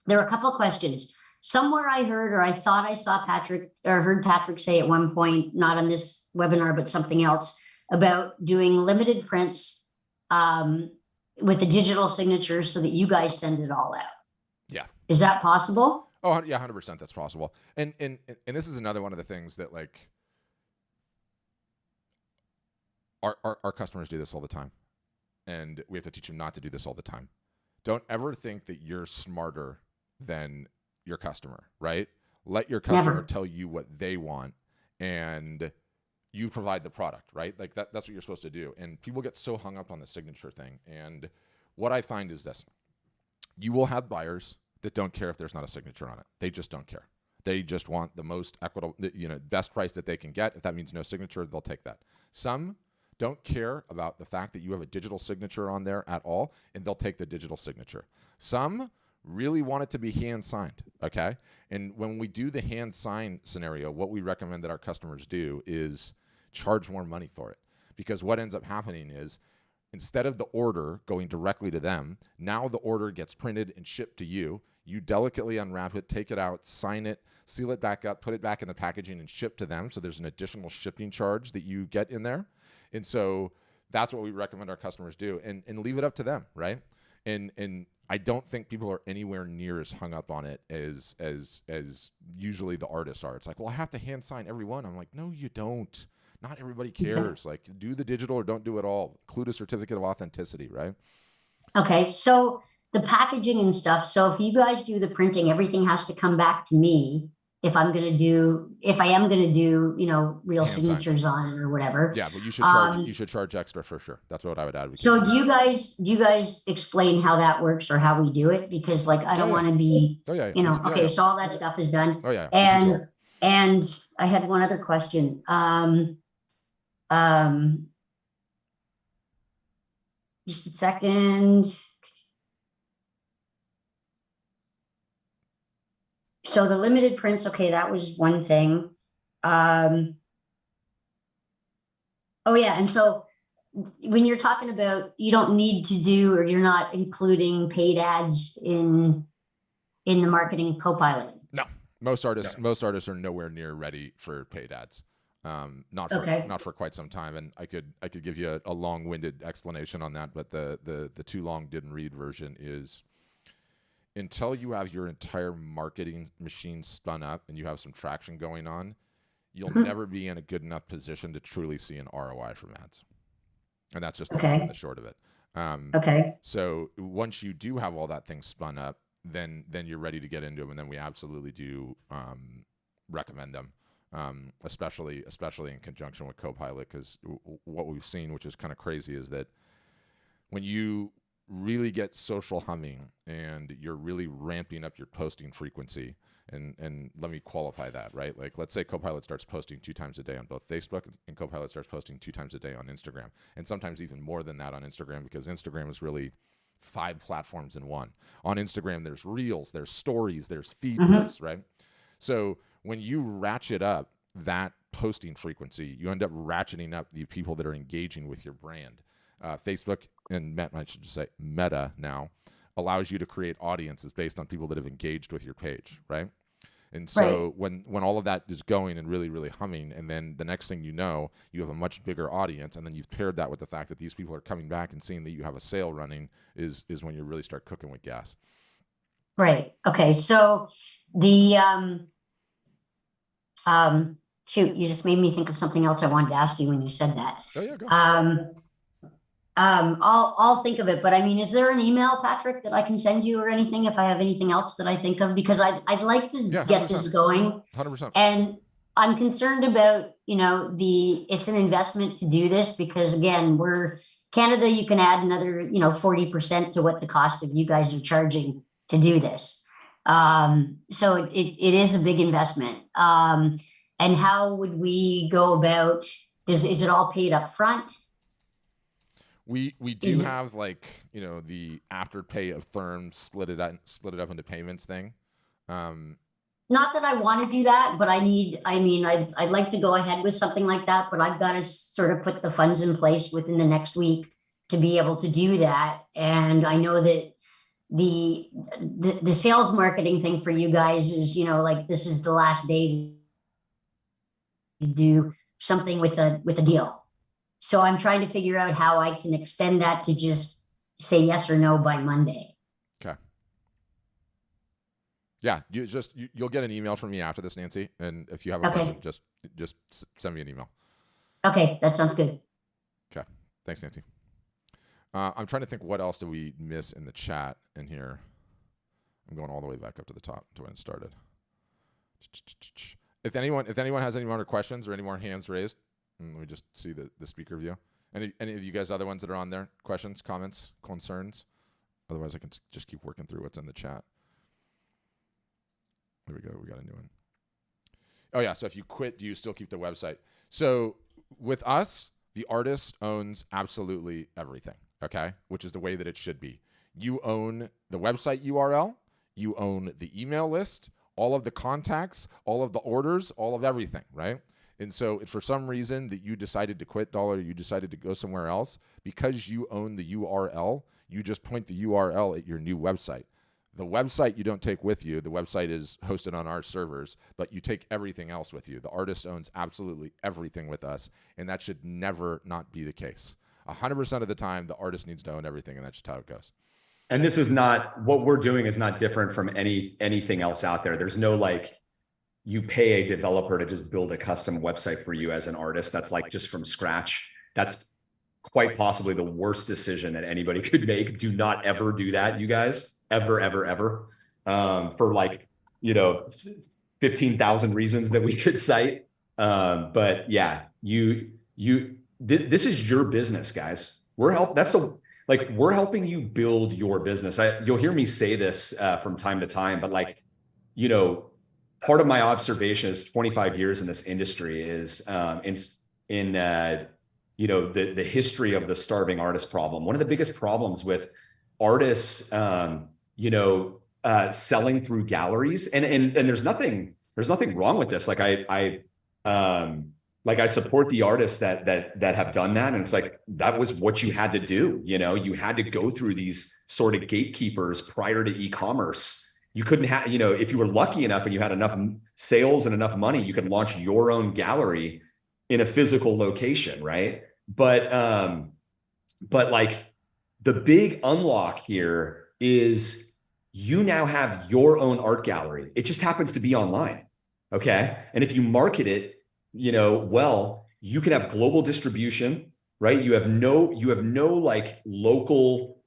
there are a couple of questions. Somewhere I heard, or I thought I saw Patrick or heard Patrick say at one point, not on this webinar, but something else, about doing limited prints with the digital signatures so that you guys send it all out. Yeah. Is that possible? Oh, yeah, 100% that's possible. And this is another one of the things that like our customers do this all the time. And we have to teach them not to do this all the time. Don't ever think that you're smarter than your customer, right? Let your customer Never. tell you what they want and you provide the product, right? Like that's what you're supposed to do. And people get so hung up on the signature thing. And what I find is this. You will have buyers that don't care if there's not a signature on it. They just don't care. They just want the most equitable, best price that they can get. If that means no signature, they'll take that. Some don't care about the fact that you have a digital signature on there at all, and they'll take the digital signature. Some really want it to be hand signed, okay? And when we do the hand sign scenario, what we recommend that our customers do is charge more money for it. Because what ends up happening is instead of the order going directly to them, now the order gets printed and shipped to you. You delicately unwrap it, take it out, sign it, seal it back up, put it back in the packaging and ship to them. So there's an additional shipping charge that you get in there. And so that's what we recommend our customers do and leave it up to them, right? And I don't think people are anywhere near as hung up on it as usually the artists are. It's like, well, I have to hand sign every one. I'm like, no, you don't. Not everybody cares. Like, do the digital or don't do it all. Include a certificate of authenticity, right? Okay, so the packaging and stuff. So if you guys do the printing, everything has to come back to me if I am going to do, real Hand signed. signatures on it or whatever. Yeah, but you should charge extra for sure. That's what I would advocate. So do you guys explain how that works or how we do it? Because like I don't want to be, okay, so all that stuff is done. Oh yeah. And I had one other question. Just a second. So the limited prints, okay, that was one thing. Oh yeah, and so when you're talking about you don't need to do or you're not including paid ads in the marketing Copilot. No, most artists are nowhere near ready for paid ads. Not for quite some time, and I could give you a long-winded explanation on that, but the too long didn't read version is until you have your entire marketing machine spun up and you have some traction going on, you'll never be in a good enough position to truly see an ROI from ads, and that's just the long and the short of it. So once you do have all that thing spun up, then you're ready to get into them, and then we absolutely do recommend them. Especially in conjunction with Copilot, because what we've seen, which is kind of crazy, is that when you really get social humming and you're really ramping up your posting frequency, and let me qualify that, right? Like, let's say Copilot starts posting 2 times a day on both Facebook, and Copilot starts posting 2 times a day on Instagram, and sometimes even more than that on Instagram, because Instagram is really 5 platforms in one. On Instagram, there's Reels, there's Stories, there's feed posts, right? So when you ratchet up that posting frequency, you end up ratcheting up the people that are engaging with your brand. Facebook and I should just say Meta now allows you to create audiences based on people that have engaged with your page, right? And so when all of that is going and really, really humming, and then the next thing you know, you have a much bigger audience, and then you've paired that with the fact that these people are coming back and seeing that you have a sale running is when you really start cooking with gas. Right. Okay. So the shoot, you just made me think of something else I wanted to ask you when you said that. Oh yeah, go. I'll think of it, but I mean, is there an email, Patrick, that I can send you or anything if I have anything else that I think of? Because I'd like to get this going. 100%. And I'm concerned about, it's an investment to do this because again, Canada, you can add another, 40% to what the cost of you guys are charging to do this. So it is a big investment. And how would we go about, is it all paid up front? We do have the afterpay of firms split it up into payments thing. Not that I want to do that, but I'd like to go ahead with something like that, but I've got to sort of put the funds in place within the next week to be able to do that. And I know that the sales marketing thing for you guys is, this is the last day to do something with a deal. So I'm trying to figure out how I can extend that to just say yes or no by Monday. Okay. Yeah, you'll get an email from me after this, Nancy. And if you have a question, just send me an email. Okay, that sounds good. Okay, thanks, Nancy. I'm trying to think what else did we miss in the chat in here. I'm going all the way back up to the top to when it started. If anyone has any more questions or any more hands raised, let me just see the speaker view. Any of you guys, other ones that are on there, questions, comments, concerns? Otherwise, I can just keep working through what's in the chat. There we go. We got a new one. Oh yeah. So if you quit, do you still keep the website? So with us, the artist owns absolutely everything. Okay, which is the way that it should be. You own the website URL. You own the email list, all of the contacts, all of the orders, all of everything, right? And so if for some reason that you decided to quit Dollar, you decided to go somewhere else, because you own the URL, you just point the URL at your new website. The website you don't take with you. The website is hosted on our servers, but you take everything else with you. The artist owns absolutely everything with us, and that should never not be the case. 100% of the time, the artist needs to own everything, and that's just how it goes. And this is not, what we're doing is not different from anything else out there. There's no like, you pay a developer to just build a custom website for you as an artist. That's like just from scratch. That's quite possibly the worst decision that anybody could make. Do not ever do that, you guys. Ever, ever, ever. For like, 15,000 reasons that we could cite. But yeah, this is your business, guys. We're helping you build your business. You'll hear me say this from time to time, but part of my observation is 25 years in this industry is in the history of the starving artist problem. One of the biggest problems with artists, selling through galleries, and there's nothing wrong with this. I support the artists that have done that. And it's like, that was what you had to do. You had to go through these sort of gatekeepers prior to e-commerce. You couldn't have, if you were lucky enough and you had enough sales and enough money, you could launch your own gallery in a physical location. Right. But like the big unlock here is you now have your own art gallery. It just happens to be online. Okay. And if you market it, well, you can have global distribution, right? You have no like local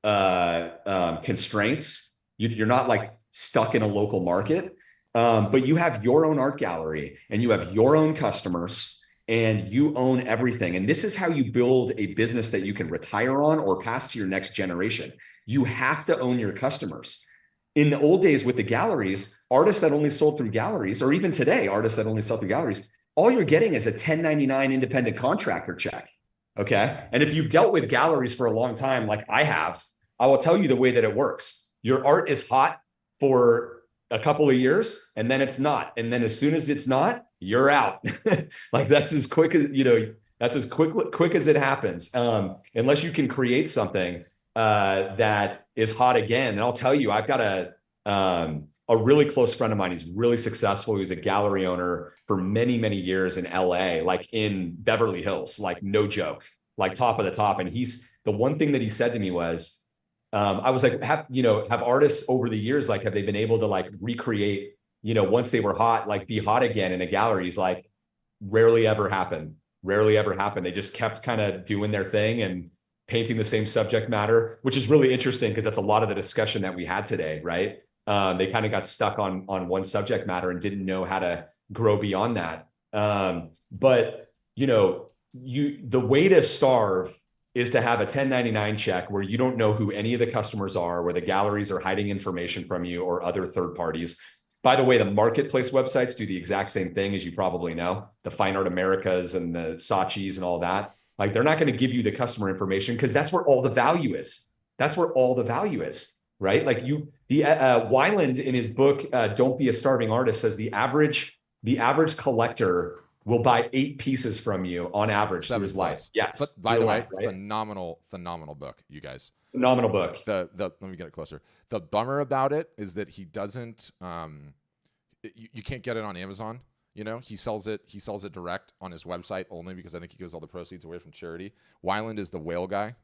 constraints. You're not like stuck in a local market, but you have your own art gallery and you have your own customers and you own everything. And this is how you build a business that you can retire on or pass to your next generation. You have to own your customers. In the old days with the galleries, artists that only sold through galleries, or even today, artists that only sell through galleries, all you're getting is a 1099 independent contractor check. Okay. And if you've dealt with galleries for a long time, like I have, I will tell you the way that it works. Your art is hot for a couple of years and then it's not. And then as soon as it's not, you're out. Like that's as quick as, that's as quick as it happens. Unless you can create something that is hot again. And I'll tell you, I've got a really close friend of mine. He's really successful. He was a gallery owner for many, many years in LA, like in Beverly Hills, like no joke, like top of the top. And the one thing that he said to me was, I was like, have artists over the years, like, have they been able to like recreate, once they were hot, like be hot again in a gallery? He's like, rarely ever happened. They just kept kind of doing their thing and painting the same subject matter, which is really interesting because that's a lot of the discussion that we had today, right? They kind of got stuck on one subject matter and didn't know how to grow beyond that. But the way to starve is to have a 1099 check where you don't know who any of the customers are, where the galleries are hiding information from you or other third parties. By the way, the marketplace websites do the exact same thing, as you probably know, the Fine Art Americas and the Saatchis and all that. Like they're not going to give you the customer information because that's where all the value is. Right? Like Weiland in his book, Don't Be a Starving Artist, says the average collector will buy 8 pieces from you on average through his life. Yes. But by the way, right? phenomenal book, you guys. Phenomenal book. Let me get it closer. The bummer about it is that he doesn't, you can't get it on Amazon. He sells it direct on his website only because I think he gives all the proceeds away from charity. Weiland is the whale guy,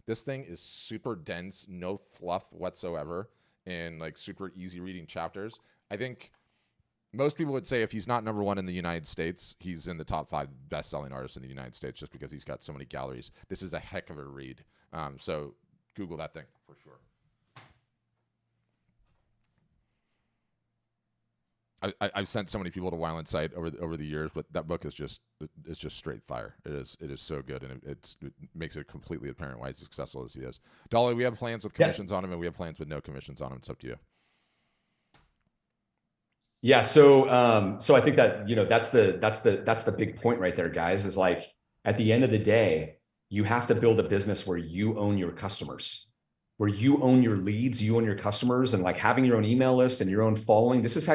This thing is super dense, no fluff whatsoever. in like super easy reading chapters. I think most people would say if he's not number one in the United States, he's in the top 5 best-selling artists in the United States just because he's got so many galleries. This is a heck of a read. So Google that thing for sure. I've sent so many people to Wild Insight over the years, but that book is just straight fire. It is so good, and it makes it completely apparent why he's successful as he is. Dolly, we have plans with commissions on him, and we have plans with no commissions on him. It's up to you. Yeah, so I think that that's the big point right there, guys. Is like at the end of the day, you have to build a business where you own your customers, where you own your leads, you own your customers, and like having your own email list and your own following. This is how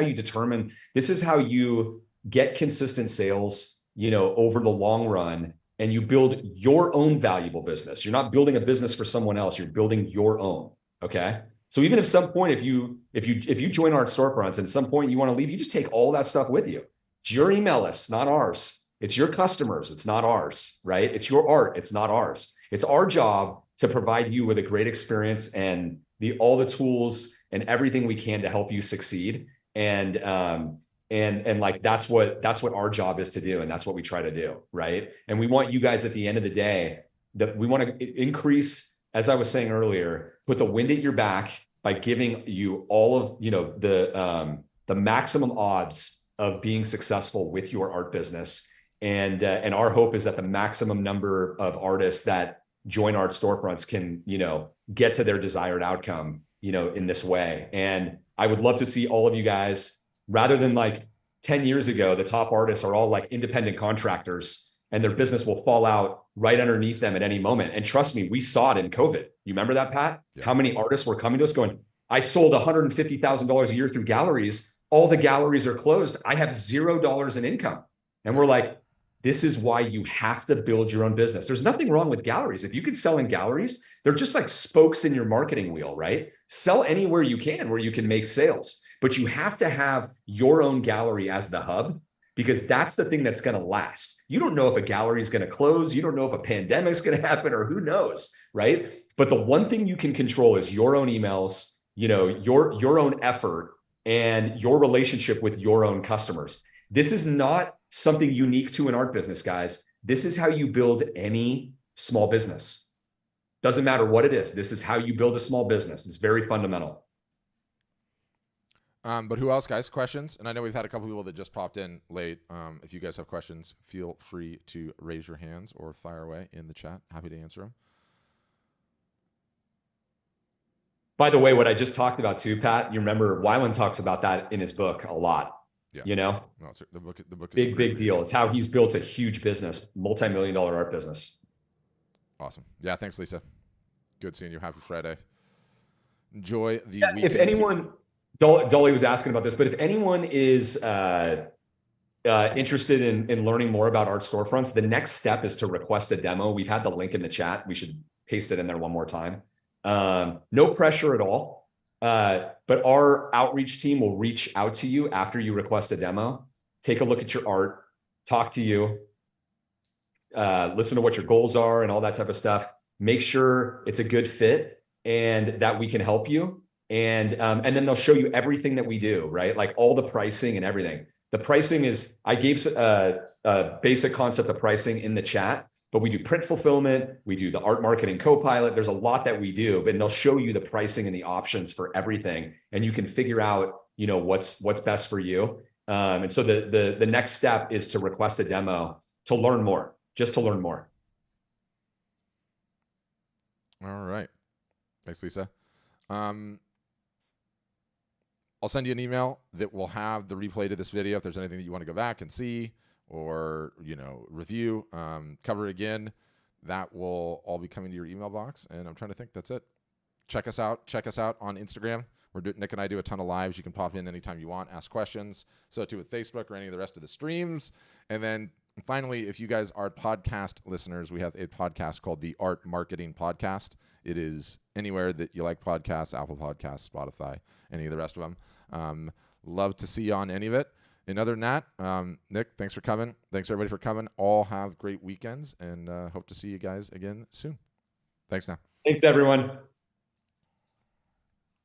you get consistent sales, over the long run, and you build your own valuable business. You're not building a business for someone else. You're building your own. Okay. So even if some point, if you join our storefronts and at some point you want to leave, you just take all that stuff with you. It's your email list, not ours. It's your customers. It's not ours, right? It's your art. It's not ours. It's our job to provide you with a great experience and all the tools and everything we can to help you succeed. And like, that's what our job is to do. And that's what we try to do. Right. And we want you guys at the end of the day that we want to increase, as I was saying earlier, put the wind at your back by giving you all of, the maximum odds of being successful with your art business. And our hope is that the maximum number of artists that join art storefronts can, get to their desired outcome, in this way. And I would love to see all of you guys, rather than like 10 years ago, the top artists are all like independent contractors and their business will fall out right underneath them at any moment. And trust me, we saw it in COVID. You remember that, Pat? Yeah. How many artists were coming to us going, I sold $150,000 a year through galleries. All the galleries are closed. I have $0 in income. And we're like, this is why you have to build your own business. There's nothing wrong with galleries. If you can sell in galleries, they're just like spokes in your marketing wheel, right? Sell anywhere you can where you can make sales, but you have to have your own gallery as the hub, because that's the thing that's going to last. You don't know if a gallery is going to close. You don't know if a pandemic is going to happen, or who knows, right? But the one thing you can control is your own emails, your own effort and your relationship with your own customers. This is not something unique to an art business, guys. This is how you build any small business. Doesn't matter what it is. This is how you build a small business. It's very fundamental. But who else, guys? Questions? And I know we've had a couple people that just popped in late. If you guys have questions, feel free to raise your hands or fire away in the chat. Happy to answer them. By the way, what I just talked about too, Pat, you remember Weiland talks about that in his book a lot. Yeah. No, the book is big deal. It's how he's built a huge business, multi-million-dollar art business. Awesome. Yeah. Thanks, Lisa. Good seeing you. Happy Friday. Enjoy the weekend. If anyone, Dolly was asking about this, but if anyone is interested in learning more about art storefronts, the next step is to request a demo. We've had the link in the chat. We should paste it in there one more time. No pressure at all. But our outreach team will reach out to you after you request a demo, take a look at your art, talk to you, listen to what your goals are and all that type of stuff. Make sure it's a good fit and that we can help you. And then they'll show you everything that we do, right? Like all the pricing and everything. The pricing is, I gave a basic concept of pricing in the chat, but we do print fulfillment. We do the art marketing co-pilot. There's a lot that we do, and they'll show you the pricing and the options for everything. And you can figure out, what's best for you. And so the next step is to request a demo to learn more, just to learn more. All right. Thanks, Lisa. I'll send you an email that will have the replay to this video. If there's anything that you want to go back and see or, review, cover again, that will all be coming to your email box. And I'm trying to think that's it. Check us out on Instagram. Nick and I do a ton of lives. You can pop in anytime you want, ask questions. So too with Facebook or any of the rest of the streams. And then finally, if you guys are podcast listeners, we have a podcast called the Art Marketing Podcast. It is anywhere that you like podcasts, Apple Podcasts, Spotify, any of the rest of them. Love to see you on any of it. And other than that, Nick, thanks for coming. Thanks everybody for coming. All have great weekends and hope to see you guys again soon. Thanks now. Thanks everyone.